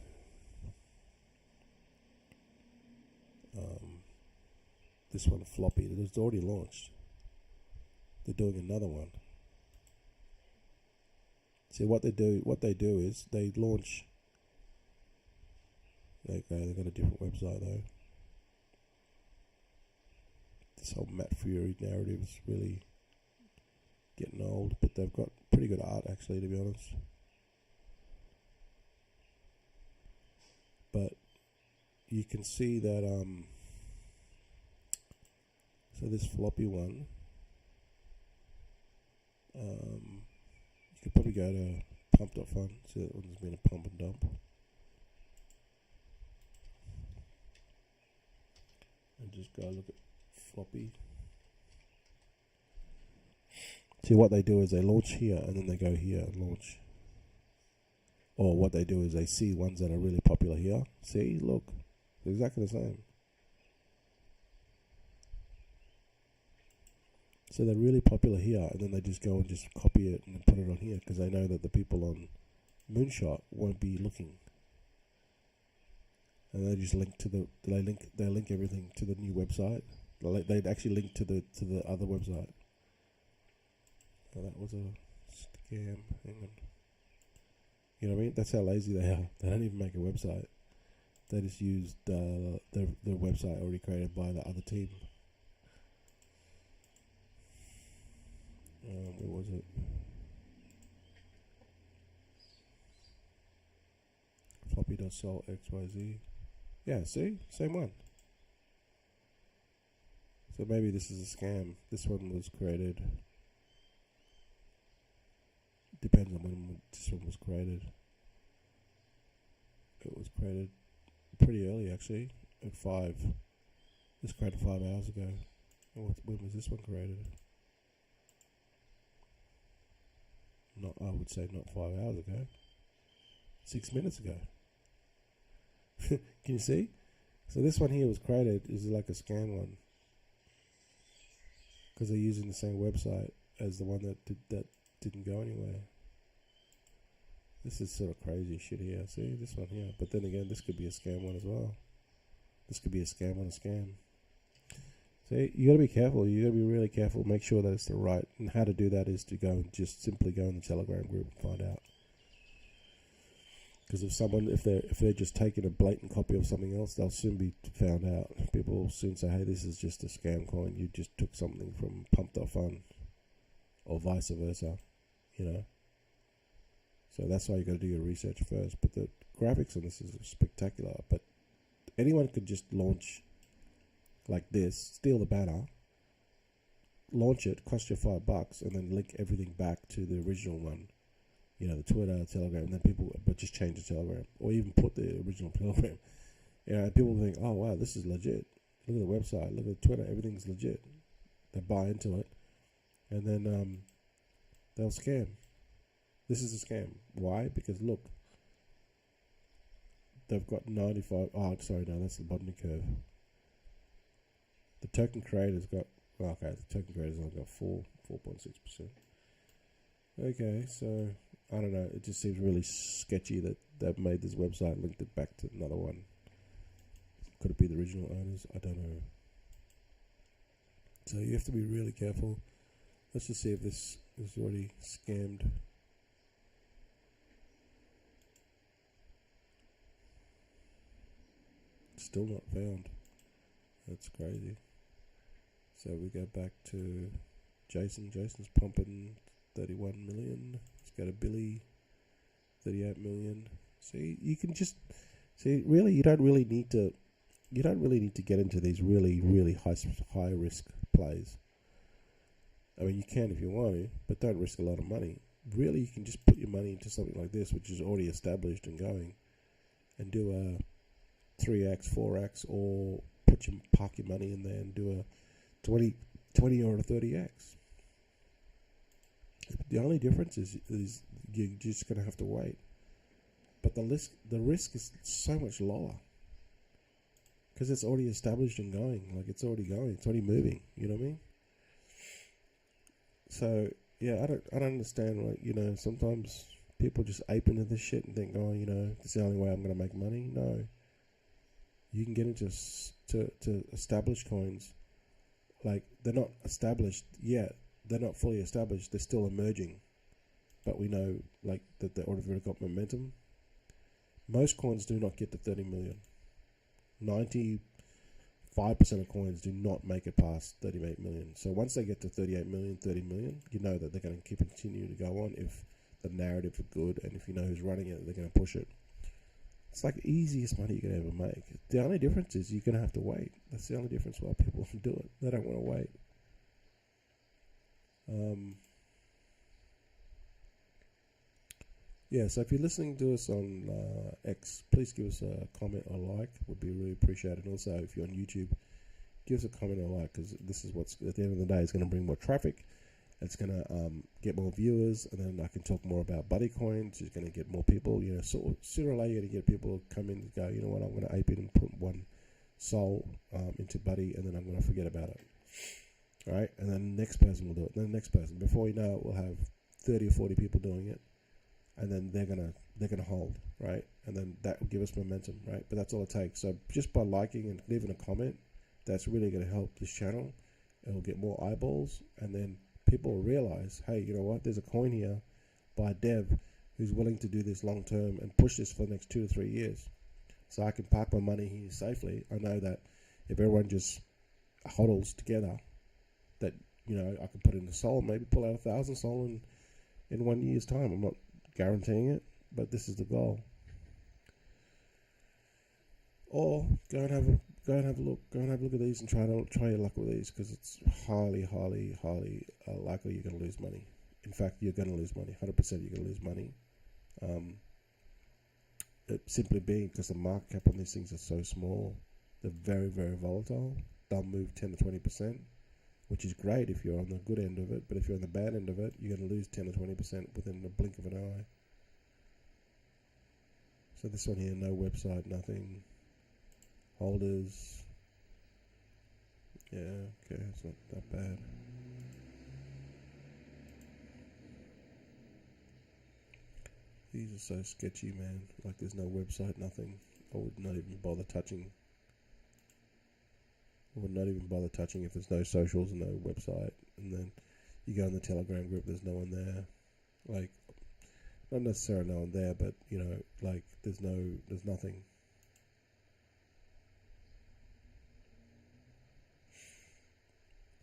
This one floppy, it's already launched. They're doing another one. See what they do is they launch. Okay, they've got a different website though. This whole Matt Fury narrative is really getting old, but they've got pretty good art actually, to be honest. But you can see that so this floppy one, you could probably go to pump.fun, see that one's been a pump and dump. And just go look at floppy. See what they do is they launch here and then they go here and launch. Or what they do is they see ones that are really popular here. See, look, they're exactly the same. So they're really popular here, and then they just go and just copy it and put it on here because they know that the people on Moonshot won't be looking, and they just link to they link everything to the new website. They'd actually link to the other website. Oh, that was a scam. Hang on. You know what I mean? That's how lazy they are. They don't even make a website. They just use the website already created by the other team. Where was it? Floppy.sol XYZ. Yeah, see? Same one. So maybe this is a scam. This one was created. Depends on when this one was created. It was created pretty early, actually. At 5. This created 5 hours ago. When was this one created? I would say not 5 hours ago. 6 minutes ago. Can you see? So this one here was created is like a scam one, because they're using the same website as the one that didn't go anywhere. This is sort of crazy shit here. See this one here, but then again, this could be a scam one as well. This could be a scam on a scam. See, you got to be careful. You got to be really careful. Make sure that it's the right. And how to do that is to go and just simply go in the Telegram group and find out. Because if they're just taking a blatant copy of something else, they'll soon be found out. People will soon say, "Hey, this is just a scam coin. You just took something from Pump.fun," or vice versa. You know. So that's why you got to do your research first. But the graphics on this is spectacular. But anyone could just launch like this, steal the banner, launch it, cost you $5, and then link everything back to the original one. You know, the Twitter, Telegram, and then but just change the Telegram, or even put the original Telegram. You know, and people think, "Oh wow, this is legit. Look at the website, look at Twitter, everything's legit." They buy into it, and then they'll scam. This is a scam. Why? Because look, they've got 95. Oh, sorry, no, that's the bottoming curve. The token creator's got. Okay, the token creator's only got 4.6%. Okay, so I don't know. It just seems really sketchy that they've made this website, linked it back to another one. Could it be the original owners? I don't know. So you have to be really careful. Let's just see if this is already scammed. Still not found. That's crazy. So we go back to Jason. Jason's pumping 31 million. Let's go to Billy, 38 million. See, you can just see. Really, you don't really need to get into these really high risk plays. I mean, you can if you want to, but don't risk a lot of money. Really, you can just put your money into something like this, which is already established and going, and do a 3x, 4x, or park your money in there and do a 20 or a 30x. The only difference is you're just going to have to wait. But the risk is so much lower because it's already established and going. Like it's already going. It's already moving. You know what I mean? So yeah, I don't understand. Like, you know, sometimes people just ape into this shit and think, oh, you know, this is the only way I'm going to make money. No, you can get into to established coins. Like they're not established yet. They're not fully established. They're still emerging. But we know like that they already got momentum. Most coins do not get to 30 million. 95% of coins do not make it past 38 million. So once they get to 38 million, 30 million, you know that they're going to continue to go on if the narrative is good and if you know who's running it, they're going to push it. It's like the easiest money you can ever make. The only difference is you're going to have to wait. That's the only difference why people do it. They don't want to wait. Yeah, so if you're listening to us on X, please give us a comment or like. Would be really appreciated. Also, if you're on YouTube, give us a comment or like, because this is what's at the end of the day is going to bring more traffic. It's going to get more viewers, and then I can talk more about buddy coins. It's going to get more people. You know, sooner or later you're going to get people to come in and go, you know what, I'm going to ape it and put one soul into buddy, and then I'm going to forget about it. All right, and then the next person will do it. Then the next person. Before you know it, we'll have 30 or 40 people doing it. And then they're gonna hold, right? And then that will give us momentum, right? But that's all it takes. So just by liking and leaving a comment, that's really gonna help this channel. It'll get more eyeballs, and then people will realize, hey, you know what? There's a coin here by a dev who's willing to do this long term and push this for the next 2 to 3 years. So I can park my money here safely. I know that if everyone just hodls together, that I can put in a Sol, maybe pull out 1,000 Sol in 1 year's time. I'm not guaranteeing it, but this is the goal. Or go and have a look. Go and have a look at these and try your luck with these, because it's highly, highly, highly likely you're going to lose money. In fact, you're going to lose money. 100% you're going to lose money. It simply being because the market cap on these things are so small. They're very, very volatile. They'll move 10 to 20%, which is great if you're on the good end of it. But if you're on the bad end of it, you're going to lose 10 to 20% within the blink of an eye. So this one here, no website, nothing. Holders. Yeah, okay, it's not that bad. These are so sketchy, man. Like, there's no website, nothing. I would not even bother touching. If there's no socials and no website. And then you go in the Telegram group, there's no one there. Like, not necessarily no one there, but, like, there's nothing.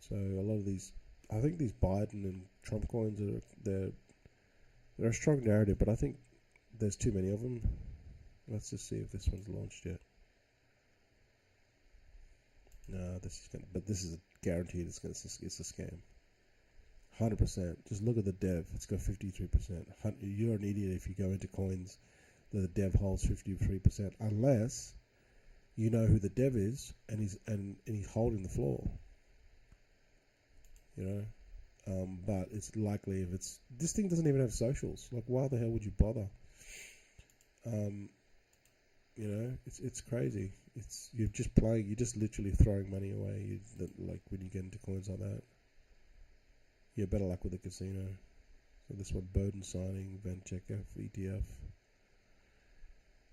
So a lot of these, I think these Biden and Trump coins they're a strong narrative, but I think there's too many of them. Let's just see if this one's launched yet. No, this is guaranteed. It's a scam. 100%. Just look at the dev. It's got 53%. You're an idiot if you go into coins that the dev holds 53%, unless you know who the dev is and he's holding the floor. But it's likely if this thing doesn't even have socials. Like, why the hell would you bother? It's crazy. You're just literally throwing money away. Like when you get into coins like that. Yeah, better luck with the casino. So this one, Bowden signing, Van Checker, ETF.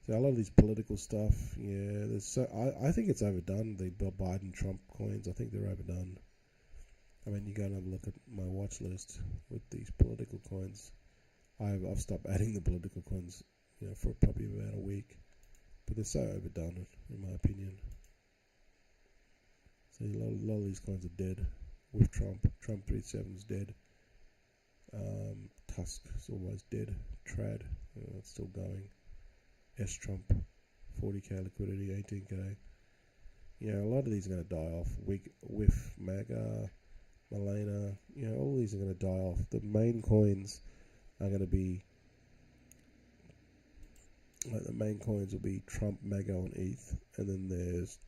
So a lot of these political stuff, yeah. I think it's overdone. The Biden Trump coins, I think they're overdone. I mean, you go and have a look at my watch list with these political coins. I've stopped adding the political coins, for probably about a week. But they're so overdone, in my opinion. So a lot of these coins are dead with Trump. Trump 37 is dead. Tusk is almost dead. Trad, it's still going. S-Trump, 40k liquidity, 18k. A lot of these are going to die off. With MAGA, Malena, all these are going to die off. The main coins are going to be, like, the main coins will be Trump, MAGA, and ETH, and then there's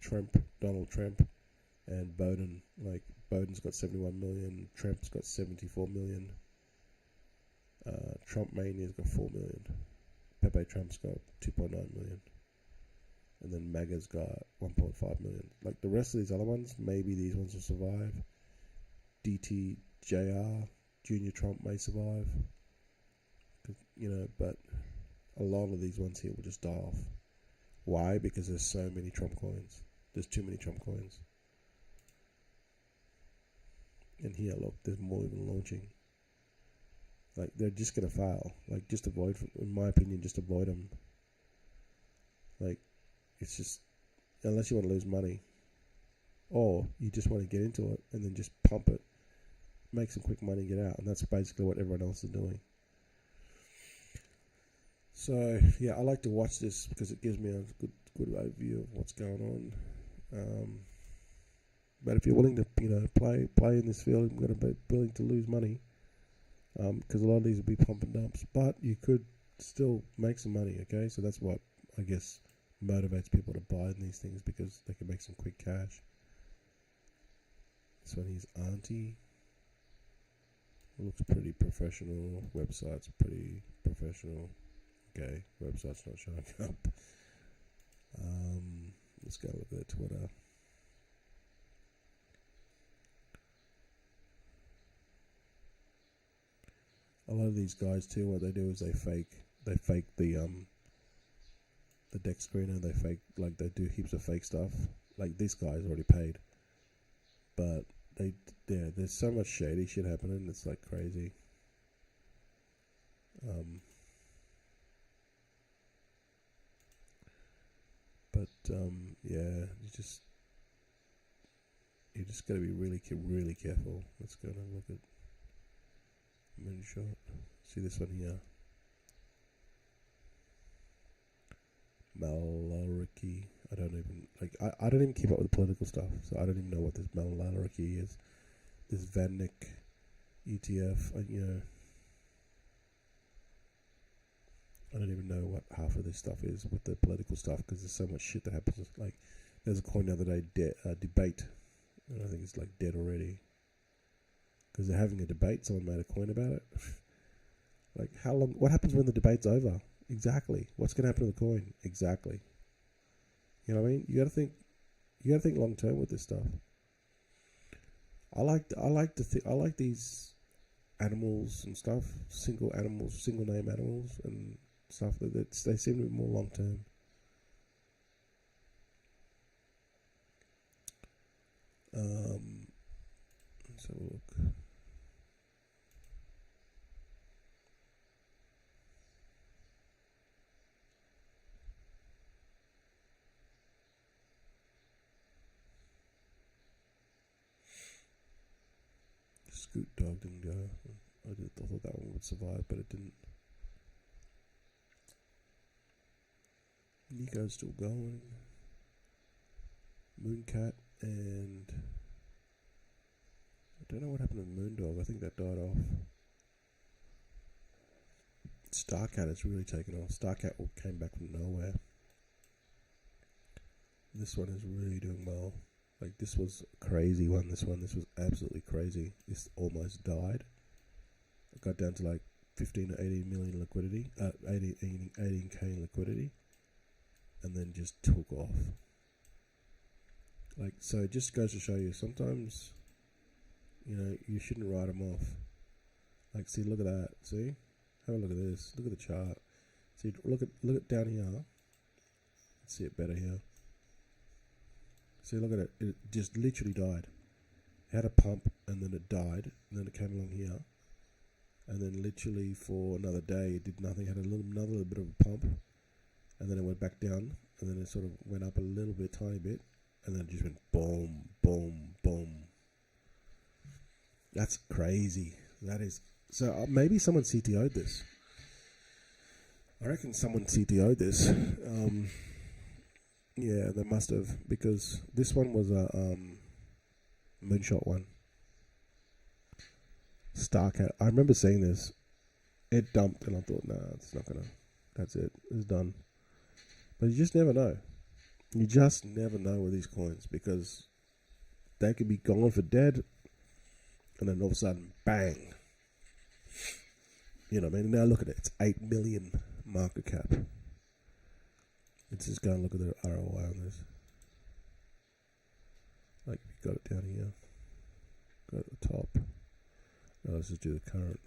Donald Trump, and Bowden. Like, Bowden's got 71 million, Trump's got 74 million, Trump Mania's got 4 million, Pepe Trump's got 2.9 million, and then MAGA's got 1.5 million. Like, the rest of these other ones, maybe these ones will survive. DTJR, Junior Trump may survive, but a lot of these ones here will just die off. Why? Because there's so many Trump coins. There's too many Trump coins. And here, look, there's more even launching. Like, they're just going to fail. Like, just avoid, in my opinion, just avoid them. Like, it's just, unless you want to lose money, or you just want to get into it and then just pump it, make some quick money, get out. And that's basically what everyone else is doing. So, yeah, I like to watch this because it gives me a good overview of what's going on. But if you're willing to, play in this field, you're going to be willing to lose money, because a lot of these will be pump and dumps. But you could still make some money, okay? So that's what, I guess, motivates people to buy in these things, because they can make some quick cash. This one here's Auntie. Looks pretty professional. Website's pretty professional. Okay, website's not showing up. Let's go look at Twitter. A lot of these guys too, what they do is they fake the deck screener. They do heaps of fake stuff. Like, this guy's already paid, but there's so much shady shit happening. It's like crazy. Yeah, You just got to be really careful. Let's go and look at Moonshot. See this one here. Malarkey. I don't even keep up with the political stuff, so I don't even know what this Malarkey is. This Vanik ETF, I don't even know what half of this stuff is with the political stuff, because there's so much shit that happens. Like, there's a coin the other day, debate, and I think it's like dead already, because they're having a debate. Someone made a coin about it. Like, how long? What happens when the debate's over? Exactly. What's going to happen to the coin? Exactly. You know what I mean? You got to think long term with this stuff. I like these animals and stuff, single name animals and stuff that they seem to be more long term. Let's have a look. Scoot Dog didn't go. I thought that one would survive, but it didn't. Nico's still going. Mooncat, and I don't know what happened to Moondog. I think that died off. Starcat has really taken off. Starcat came back from nowhere. This one is really doing well. Like, this was a crazy one. This was absolutely crazy. This almost died. It got down to like 15 to 18 million liquidity, 18k in liquidity, and then just took off. Like, so it just goes to show you, sometimes, you shouldn't write them off. Like, see, look at that. See? Have a look at this. Look at the chart. See, look at down here. Let's see it better here. See, look at it. It just literally died. It had a pump, and then it died, and then it came along here, and then literally for another day it did nothing. It had another little bit of a pump, and then it went back down, and then it sort of went up a little bit, tiny bit, and then it just went boom, boom, boom. That's crazy. That is. So maybe someone CTO'd this. I reckon someone CTO'd this. Yeah, they must have, because this one was a Moonshot one. Starcat. I remember seeing this. It dumped, and I thought, nah, it's not gonna. That's it. It's done. But you just never know. You just never know with these coins, because they could be gone for dead, and then all of a sudden, bang. You know what I mean? Now look at it. It's 8 million market cap. Let's just go and look at the ROI on this. Like, if you got it down here, go to the top. Now let's just do the current.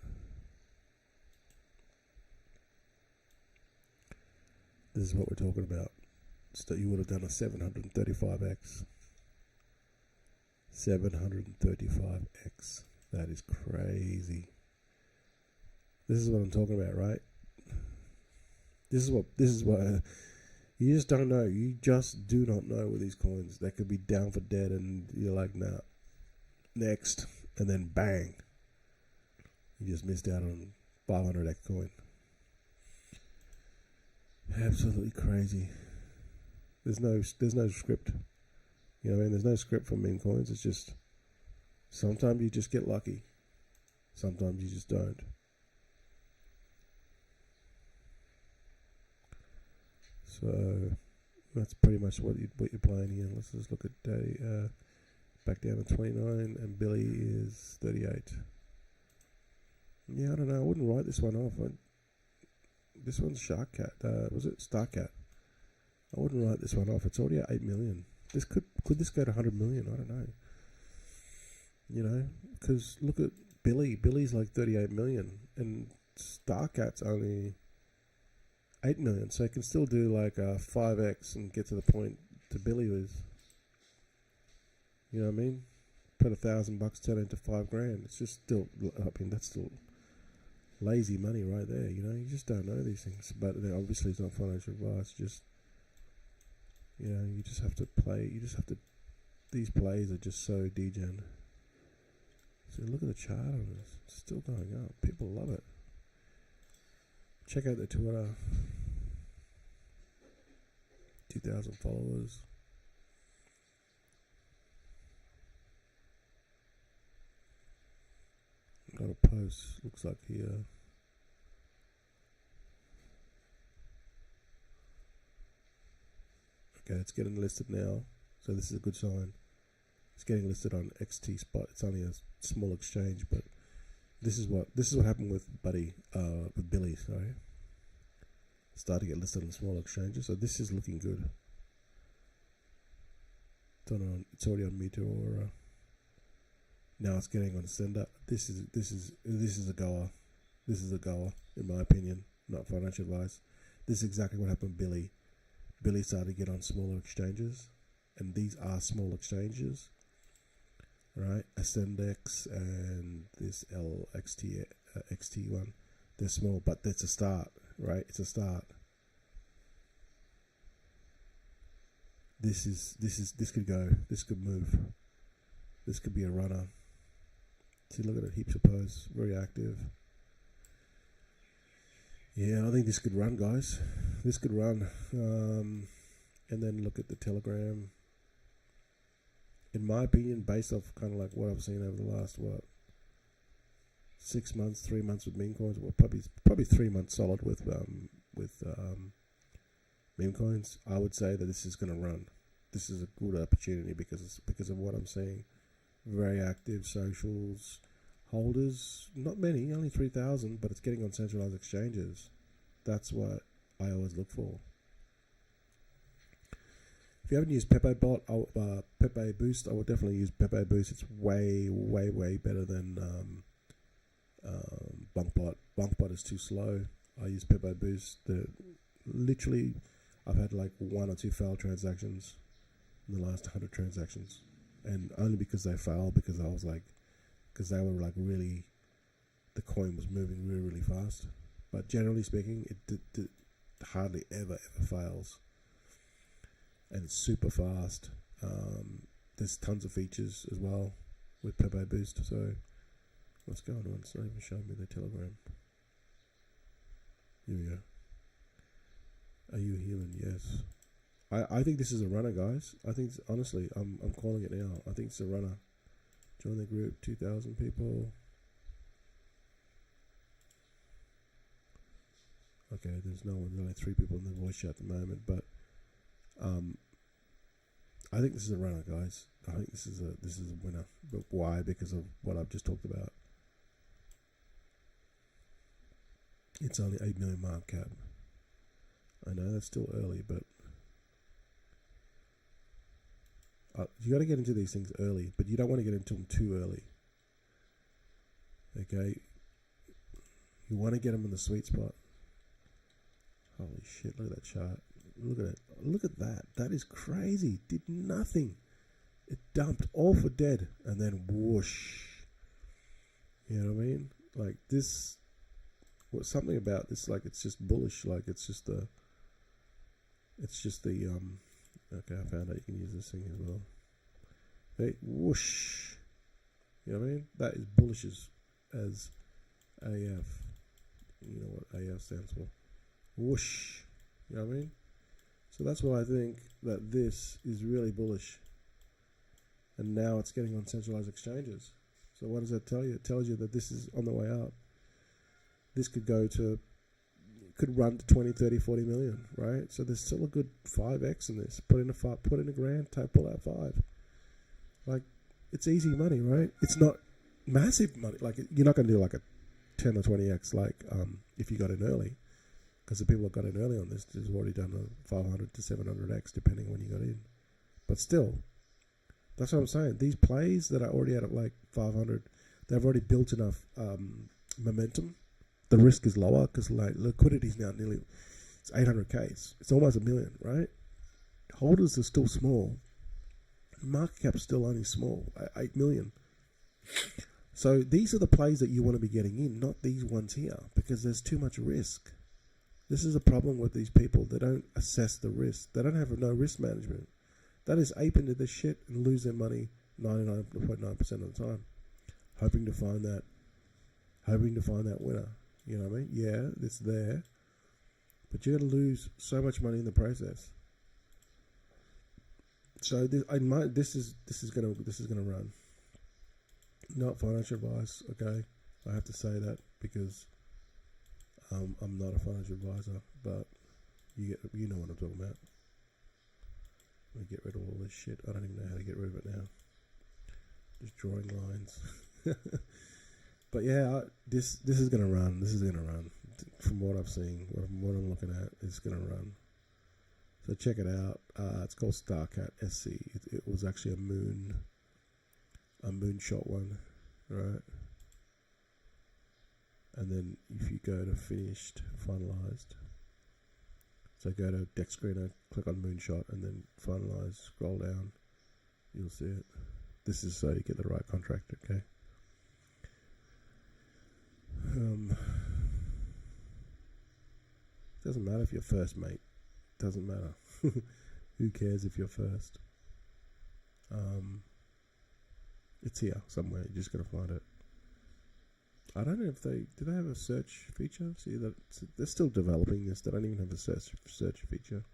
This is what we're talking about. So you would have done a 735x. 735x. That is crazy. This is what I'm talking about, right? This is what you just don't know. You just do not know with these coins. They could be down for dead, and you're like, nah, next, and then bang, you just missed out on 500x coin. Absolutely crazy. There's no script. You know what I mean? There's no script for meme coins. It's just, sometimes you just get lucky. Sometimes you just don't. So that's pretty much what you're playing here. Let's just look at back down to 29, and Billy is 38. Yeah, I don't know. I wouldn't write this one off. This one's Sharkcat. Was it Starcat? I wouldn't write this one off. It's already at 8 million. This could this go to 100 million? I don't know. You know, because look at Billy. Billy's like 38 million, and Starcat's only 8 million, so you can still do like a 5x and get to the point to Billy was. You know what I mean? Put $1,000, turn it into $5,000. It's just still, I mean, that's still lazy money right there. You know, you just don't know these things. But obviously, it's not financial advice. Just, you know, you just have to play. You just have to These plays are just so degen. So look at the chart on this. It's still going up. People love it. Check out the Twitter. 2,000 followers. Got a post. Looks like here. Okay, it's getting listed now. So this is a good sign. It's getting listed on XT Spot. It's only a small exchange, but this is what happened with Billy. Sorry, started to get listed on small exchanges. So this is looking good. It's already on Meteor. Now it's getting on Sender. This is a goer. This is a goer, in my opinion. Not financial advice. This is exactly what happened with Billy. Billy started to get on smaller exchanges, and these are small exchanges, right? Ascendex and this XT one, they're small, but that's a start, right? It's a start. This could go. This could move. This could be a runner. See, look at it, heaps of posts, very active. Yeah, I think this could run, guys. This could run. And then look at the Telegram. In my opinion, based off kind of like what I've seen over the last, 6 months, 3 months with meme coins, well, probably 3 months solid with meme coins, I would say that this is going to run. This is a good opportunity because of what I'm seeing. Very active socials. Holders, not many, only 3,000, but it's getting on centralized exchanges. That's what I always look for. If you haven't used Pepe Boost, I would definitely use Pepe Boost. It's way, way, way better than Bunkbot. Bunkbot is too slow. I use Pepe Boost. Literally, I've had like 1 or 2 failed transactions in the last 100 transactions, and only because they failed because they were like really, the coin was moving really, really fast. But generally speaking, it hardly ever fails. And it's super fast. There's tons of features as well with Pepe Boost. So what's going on? It's not even showing me the Telegram. Here we go. Are you human? Yes. I think this is a runner, guys. I think honestly, I'm calling it now. I think it's a runner. Join the group, 2,000 people. Okay, there's no one. There's only 3 people in the voice chat at the moment, but I think this is a runner, guys. I think this is a winner. But why? Because of what I've just talked about. It's only 8 million market cap. I know that's still early, but you got to get into these things early, but you don't want to get into them too early. Okay, you want to get them in the sweet spot. Holy shit! Look at that chart. Look at it. Look at that. That is crazy. Did nothing. It dumped all for dead, and then whoosh. You know what I mean? Like this. What something about this? Like it's just bullish. Like it's just the. Okay, I found out you can use this thing as well. Hey, whoosh. You know what I mean? That is bullish as AF. You know what AF stands for? Whoosh. You know what I mean? So that's why I think that this is really bullish. And now it's getting on centralized exchanges. So what does that tell you? It tells you that this is on the way up. This could run to 20, 30, 40 million, right? So there's still a good 5x in this. Put in a grand, pull out 5. Like, it's easy money, right? It's not massive money. Like, you're not going to do like a 10 or 20x like if you got in early. Because the people that got in early on this has already done a 500 to 700x depending on when you got in. But still, that's what I'm saying. These plays that are already at like 500, they've already built enough momentum. The risk is lower because like liquidity is now nearly, it's 800k. It's almost $1 million, right? Holders are still small. Market cap is still only small, 8 million. So these are the plays that you want to be getting in, not these ones here, because there's too much risk. This is a problem with these people. They don't assess the risk. They don't have no risk management. that is ape into this shit and lose their money 99.9% of the time, hoping to find that winner. You know what I mean? Yeah, it's there, but you're gonna lose so much money in the process. So this is gonna run. Not financial advice, okay? I have to say that because I'm not a financial advisor, but you know what I'm talking about. I get rid of all this shit. I don't even know how to get rid of it now. Just drawing lines. But yeah, this is gonna run. This is gonna run. From what I've seen, from what I'm looking at, it's gonna run. So check it out. It's called StarCat SC. It was actually a moonshot one, right? And then if you go to finished, finalized. So go to deck screener, click on moonshot, and then finalize. Scroll down, you'll see it. This is so you get the right contract, okay? Doesn't matter if you're first, mate. Doesn't matter. Who cares if you're first? It's here somewhere. You just gotta find it. I don't know if do they have a search feature? See that they're still developing this. They don't even have a search feature.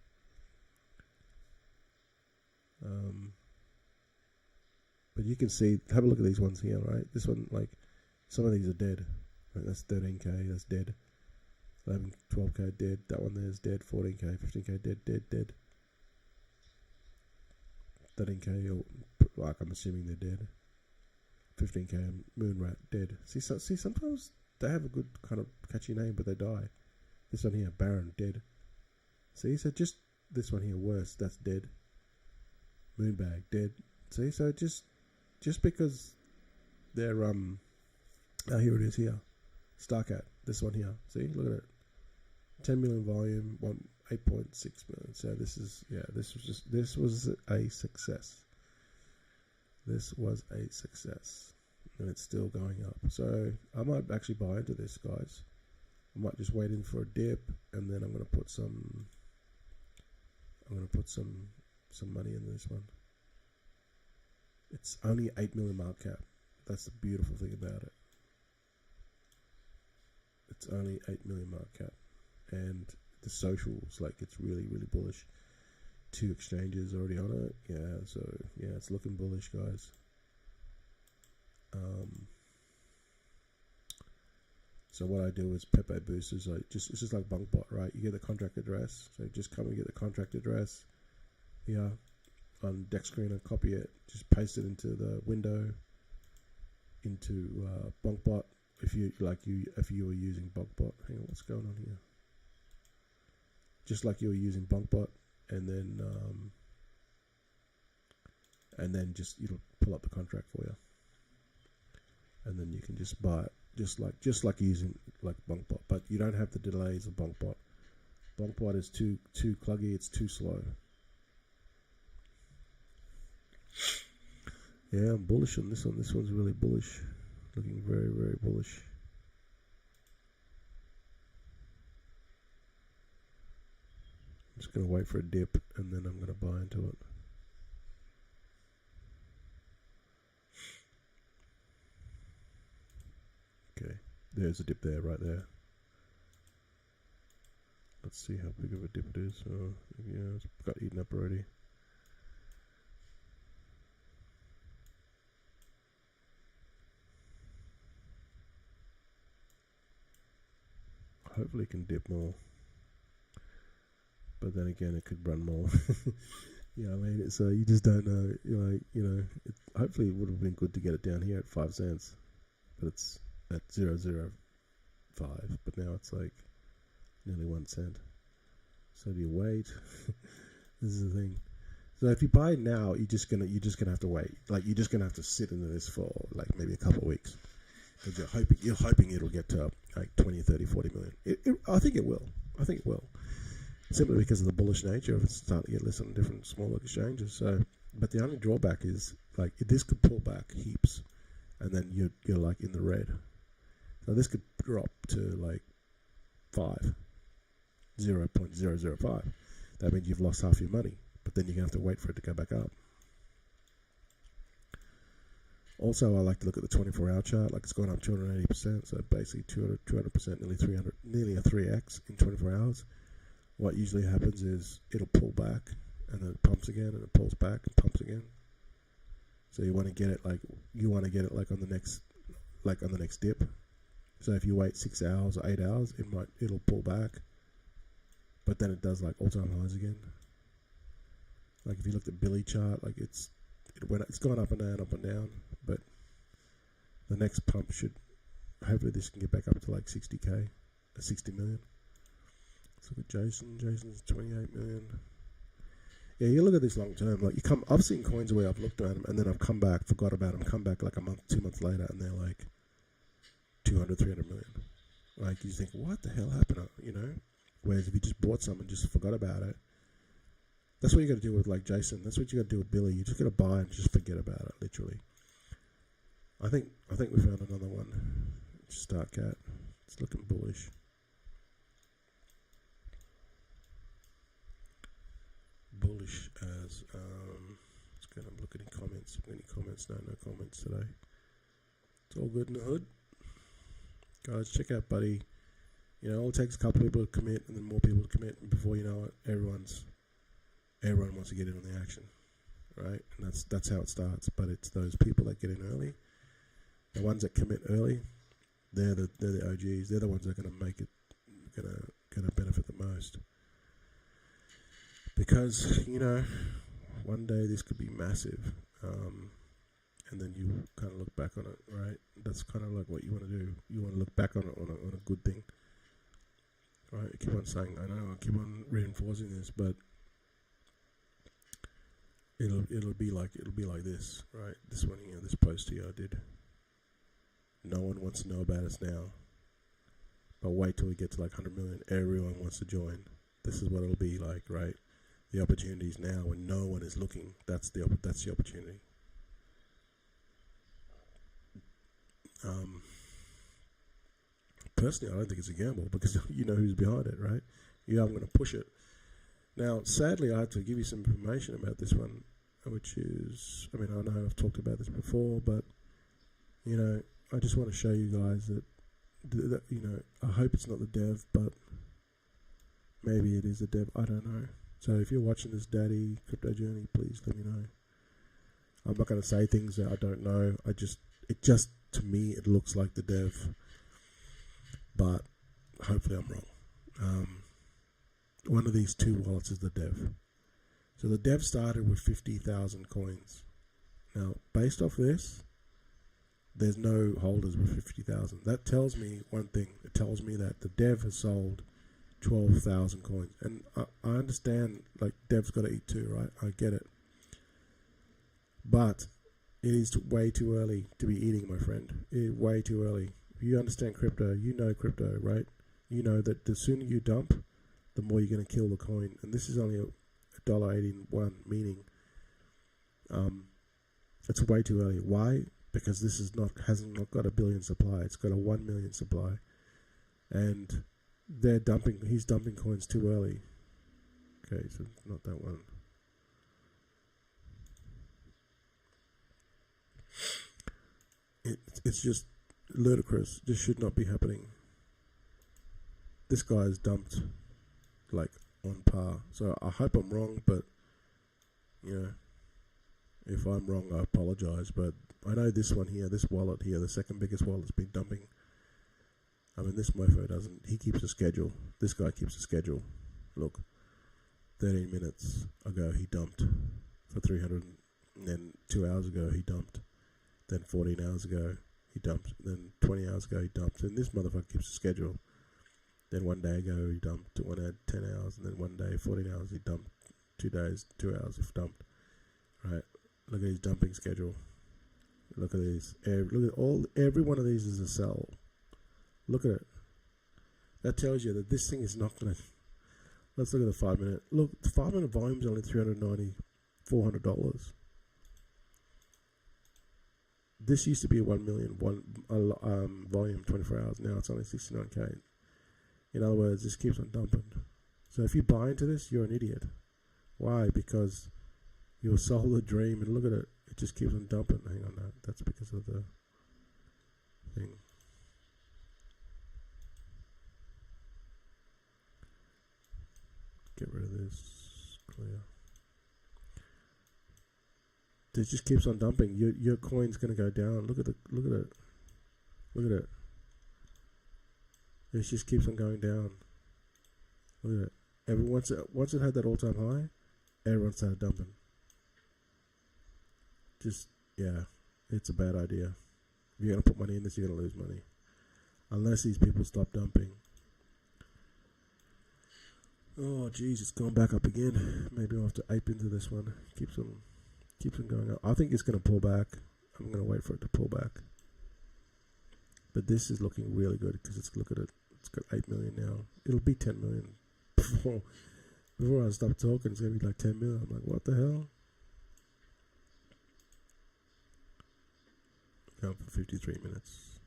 But you can see. Have a look at these ones here, right? This one, like, some of these are dead. Right, that's 13k. That's dead. 11, 12k dead. That one there is dead. 14k, 15k dead. 13k, like I'm assuming they're dead. 15k Moonrat dead. See, sometimes they have a good kind of catchy name, but they die. This one here, Baron, dead. See, so just this one here, worse, that's dead. Moonbag, dead. See, so just because they're oh, here it is here. StarCat, this one here. See, look at it. 10 million volume, 8.6 million. So this was a success. This was a success, and it's still going up. So I might actually buy into this, guys. I might just wait in for a dip, and then I'm gonna put some money in this one. It's only 8 million market cap. That's the beautiful thing about it. It's only 8 million market cap, and the socials, like, it's really, really bullish. 2 exchanges already on it. Yeah, so yeah, it's looking bullish, guys. So what I do is Pepe boosters. It's just like BunkBot, right? You get the contract address. So just come and get the contract address here on deck screener, copy it, just paste it into the window, into BunkBot. If you were using BunkBot, hang on, what's going on here? Just like you were using BunkBot, and then just it'll pull up the contract for you, and then you can just buy it, just like using like BunkBot, but you don't have the delays of BunkBot. BunkBot is too cluggy. It's too slow. Yeah, I'm bullish on this one. This one's really bullish, looking very, very bullish. I'm just gonna wait for a dip, and then I'm gonna buy into it. Okay, there's a dip there, right there. Let's see how big of a dip it is. Oh, yeah, it's got eaten up already. Hopefully it can dip more, but then again it could run more. You know what I mean? So you just don't know. Hopefully it would have been good to get it down here at 5 cents, but it's at 0.005. But now it's like nearly 1 cent. So do you wait? This is the thing. So if you buy it now, you're just gonna have to wait. Like, you're just gonna have to sit into this for like maybe a couple of weeks. Because you're hoping it'll get to like 20, 30, 40 million. I think it will. Simply because of the bullish nature of it starting to get listed on different smaller exchanges. So, but the only drawback is, like, this could pull back heaps, and then you're like in the red. So this could drop to like 0.005. That means you've lost half your money. but then you're going to have to wait for it to go back up. Also, I like to look at the 24-hour chart. Like, it's gone up 280%, so basically 200%, nearly 300, nearly a 3x in 24 hours. What usually happens is it'll pull back, and then it pumps again, and it pulls back and pumps again. So you want to get it like on the next dip. So if you wait 6 hours or 8 hours, it'll pull back, but then it does like all-time highs again. Like if you looked at Billy chart, like it's gone up and down, but the next pump should, hopefully this can get back up to like 60k, 60 million. Let's look at Jason. Jason's 28 million. Yeah, you look at this long term. Like I've seen coins where I've looked at them and then I've come back, forgot about them, come back like a month, 2 months later, and they're like 200, 300 million. Like you think, what the hell happened? You know. Whereas if you just bought some and just forgot about it, that's what you got to do with like Jason. That's what you got to do with Billy. You just got to buy and just forget about it, literally. I think we found another one. Start cat. It's looking bullish. Bullish as let's go and look at any comments. Any comments? No comments today. It's all good in the hood. Guys, check out Buddy. You know, it all takes a couple of people to commit and then more people to commit, and before you know it, everyone wants to get in on the action, right? And that's how it starts. But it's those people that get in early, the ones that commit early, they're the OGs. They're the ones that are going to make it, going to benefit the most. Because you know, one day this could be massive, and then you kind of look back on it, right? That's kind of like what you want to do. You want to look back on it on a good thing, right? I keep on saying, I know, I keep on reinforcing this, but it'll be like this, right? This one here, this post here I did. No one wants to know about us now, but wait till we get to like 100 million. Everyone wants to join. This is what it'll be like, right? The opportunities now when no one is looking. That's the opportunity. Personally, I don't think it's a gamble because you know who's behind it, right? You know I'm going to push it. Now, sadly, I have to give you some information about this one, which is, I mean, I know I've talked about this before, but, you know, I just want to show you guys that, you know, I hope it's not the dev, but maybe it is the dev. I don't know. So if you're watching this Daddy Crypto Journey, please let me know. I'm not going to say things that I don't know. To me, it looks like the dev, but hopefully I'm wrong. One of these two wallets is the dev. So the dev started with 50,000 coins. Now, based off this, there's no holders with 50,000. That tells me one thing. It tells me that the dev has sold 12,000 coins. And I understand, like, dev's got to eat too, right? I get it. But it is way too early to be eating, my friend. Way too early. If you understand crypto, you know crypto, right? You know that the sooner you dump, the more you're going to kill the coin. And this is only $1.81, meaning it's way too early. Why? Because this hasn't got a billion supply. It's got a 1 million supply. And he's dumping coins too early. Okay, so not that one. It's just ludicrous. This should not be happening. This guy's dumped like on par. So I hope I'm wrong, but you know, if I'm wrong, I apologize. But I know this one here, this wallet here, the second biggest wallet's been dumping. I mean, this mofo doesn't. He keeps a schedule. This guy keeps a schedule. Look, 13 minutes ago he dumped for 300, and then 2 hours ago he dumped. Then 14 hours ago he dumped. Then 20 hours ago he dumped. And this motherfucker keeps a schedule. Then 1 day ago he dumped. 1 day 10 hours, and then 1 day 14 hours he dumped. 2 days 2 hours he dumped. Right. Look at his dumping schedule. Look at these. Every one of these is a sell. Look at it. That tells you that this thing is not going to... Let's look at the 5 minute. Look, the 5 minute volume is only $390, $400. This used to be a 1 million volume, 24 hours. Now it's only 69k. In other words, this keeps on dumping. So if you buy into this, you're an idiot. Why? Because you sold the dream, and look at it. It just keeps on dumping. Hang on, that's because of the thing. Get rid of this. Clear. It just keeps on dumping. Your coin's gonna go down. Look at it. Look at it. It just keeps on going down. Look at it. Once it had that all-time high, everyone started dumping. Yeah, it's a bad idea. If you're gonna put money in this, you're gonna lose money, unless these people stop dumping. Oh, geez, it's gone back up again. Maybe I'll have to ape into this one. Keeps on going up. I think it's gonna pull back. I'm gonna wait for it to pull back. But this is looking really good because look at it. It's got 8 million now. It'll be 10 million before I stop talking. It's gonna be like 10 million. I'm like, what the hell? Going for 53 minutes.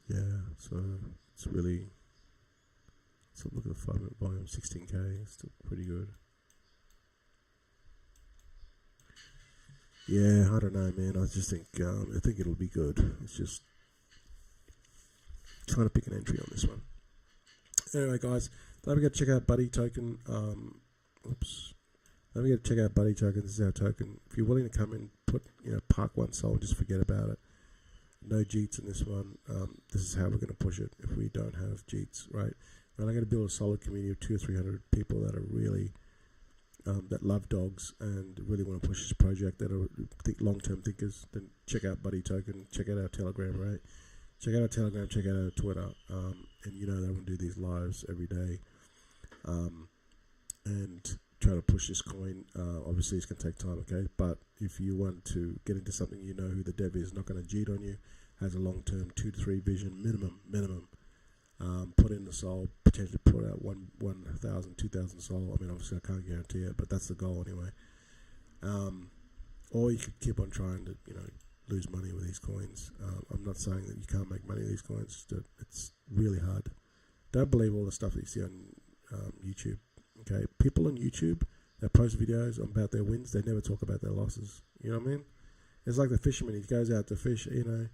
Yeah, so it's really. So look at the 5-minute volume, 16k, still pretty good. Yeah, I don't know, man. I just think I think it'll be good. It's just trying to pick an entry on this one. Anyway, guys, don't forget to check out Buddy Token. Don't forget to check out Buddy Token. This is our token. If you're willing to come in, park one soul and just forget about it. No Jeets in this one. This is how we're going to push it if we don't have Jeets, right? And I'm going to build a solid community of 200 or 300 people that are really that love dogs and really want to push this project, that are long-term thinkers. Then check out Buddy Token. Check out our Telegram, right? Check out our Telegram. Check out our Twitter. And you know that we'll do these lives every day. And try to push this coin. Obviously, it's going to take time, okay? But if you want to get into something, you know who the dev is, not going to cheat on you, has a long-term 2 to 3 vision minimum. Put in the soul, potentially put out 1,000, 2,000 soul. I mean, obviously, I can't guarantee it, but that's the goal anyway. Or you could keep on trying to, lose money with these coins. I'm not saying that you can't make money with these coins. It's really hard. Don't believe all the stuff that you see on YouTube. Okay, people on YouTube that post videos about their wins, they never talk about their losses. You know what I mean? It's like the fisherman. He goes out to fish, and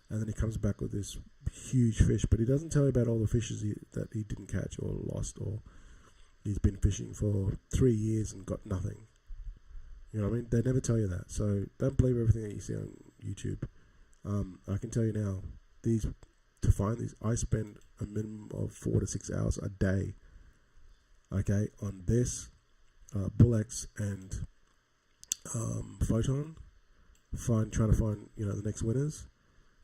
then he comes back with this huge fish, but he doesn't tell you about all the fishes that he didn't catch or lost, or he's been fishing for 3 years and got nothing. You know what I mean? They never tell you that. So don't believe everything that you see on YouTube. I can tell you now, to find these, I spend a minimum of 4 to 6 hours a day, okay, on this, Bullex and Photon, trying to find the next winners.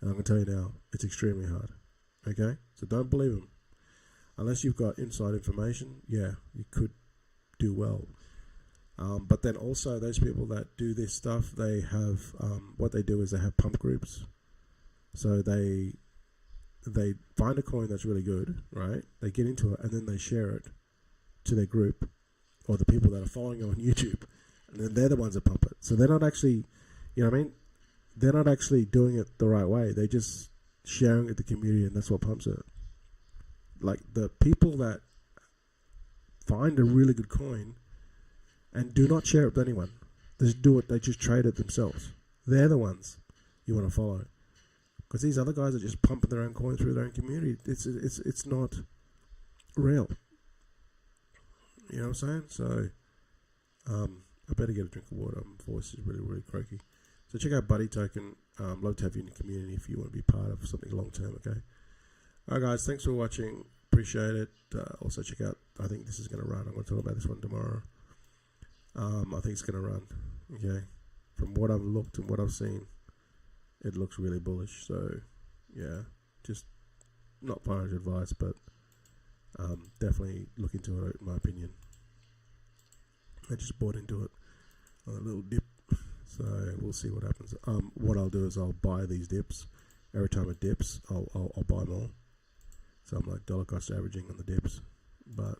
And I'm going to tell you now, it's extremely hard. Okay? So don't believe them. Unless you've got inside information, yeah, you could do well. But then also those people that do this stuff, they have, what they do is they have pump groups. So they find a coin that's really good, right? They get into it and then they share it to their group or the people that are following on YouTube. And then they're the ones that pump it. So they're not actually, you know what I mean? They're not actually doing it the right way. They're just sharing it to the community, and that's what pumps it. Like the people that find a really good coin and do not share it with anyone, just do it. They just trade it themselves. They're the ones you want to follow, because these other guys are just pumping their own coin through their own community. It's not real. You know what I'm saying? So, I better get a drink of water. My voice is really, really croaky. So check out Buddy Token. Love to have you in the community if you want to be part of something long term, okay? Alright guys, thanks for watching. Appreciate it. Also check out, I think this is going to run. I'm going to talk about this one tomorrow. I think it's going to run, okay? From what I've looked and what I've seen, it looks really bullish. So, yeah, just not financial advice, but definitely look into it, in my opinion. I just bought into it on a little dip. So we'll see what happens. What I'll do is I'll buy these dips. Every time it dips, I'll buy more. So I'm like dollar cost averaging on the dips. But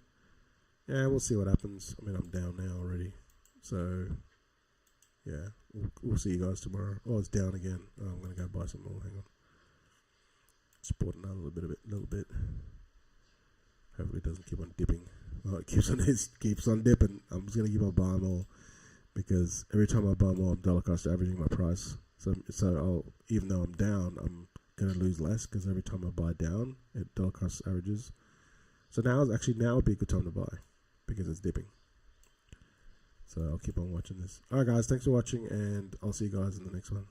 yeah, we'll see what happens. I mean, I'm down now already. So yeah, we'll see you guys tomorrow. Oh, it's down again. Oh, I'm gonna go buy some more. Hang on. Support another little bit. Hopefully, it doesn't keep on dipping. Oh, it keeps on dipping. I'm just gonna keep on buying more because every time I buy more, I'm dollar cost averaging my price. So even though I'm down, I'm gonna lose less because every time I buy down, it dollar cost averages. So now would be a good time to buy because it's dipping. So I'll keep on watching this. Alright guys, thanks for watching and I'll see you guys in the next one.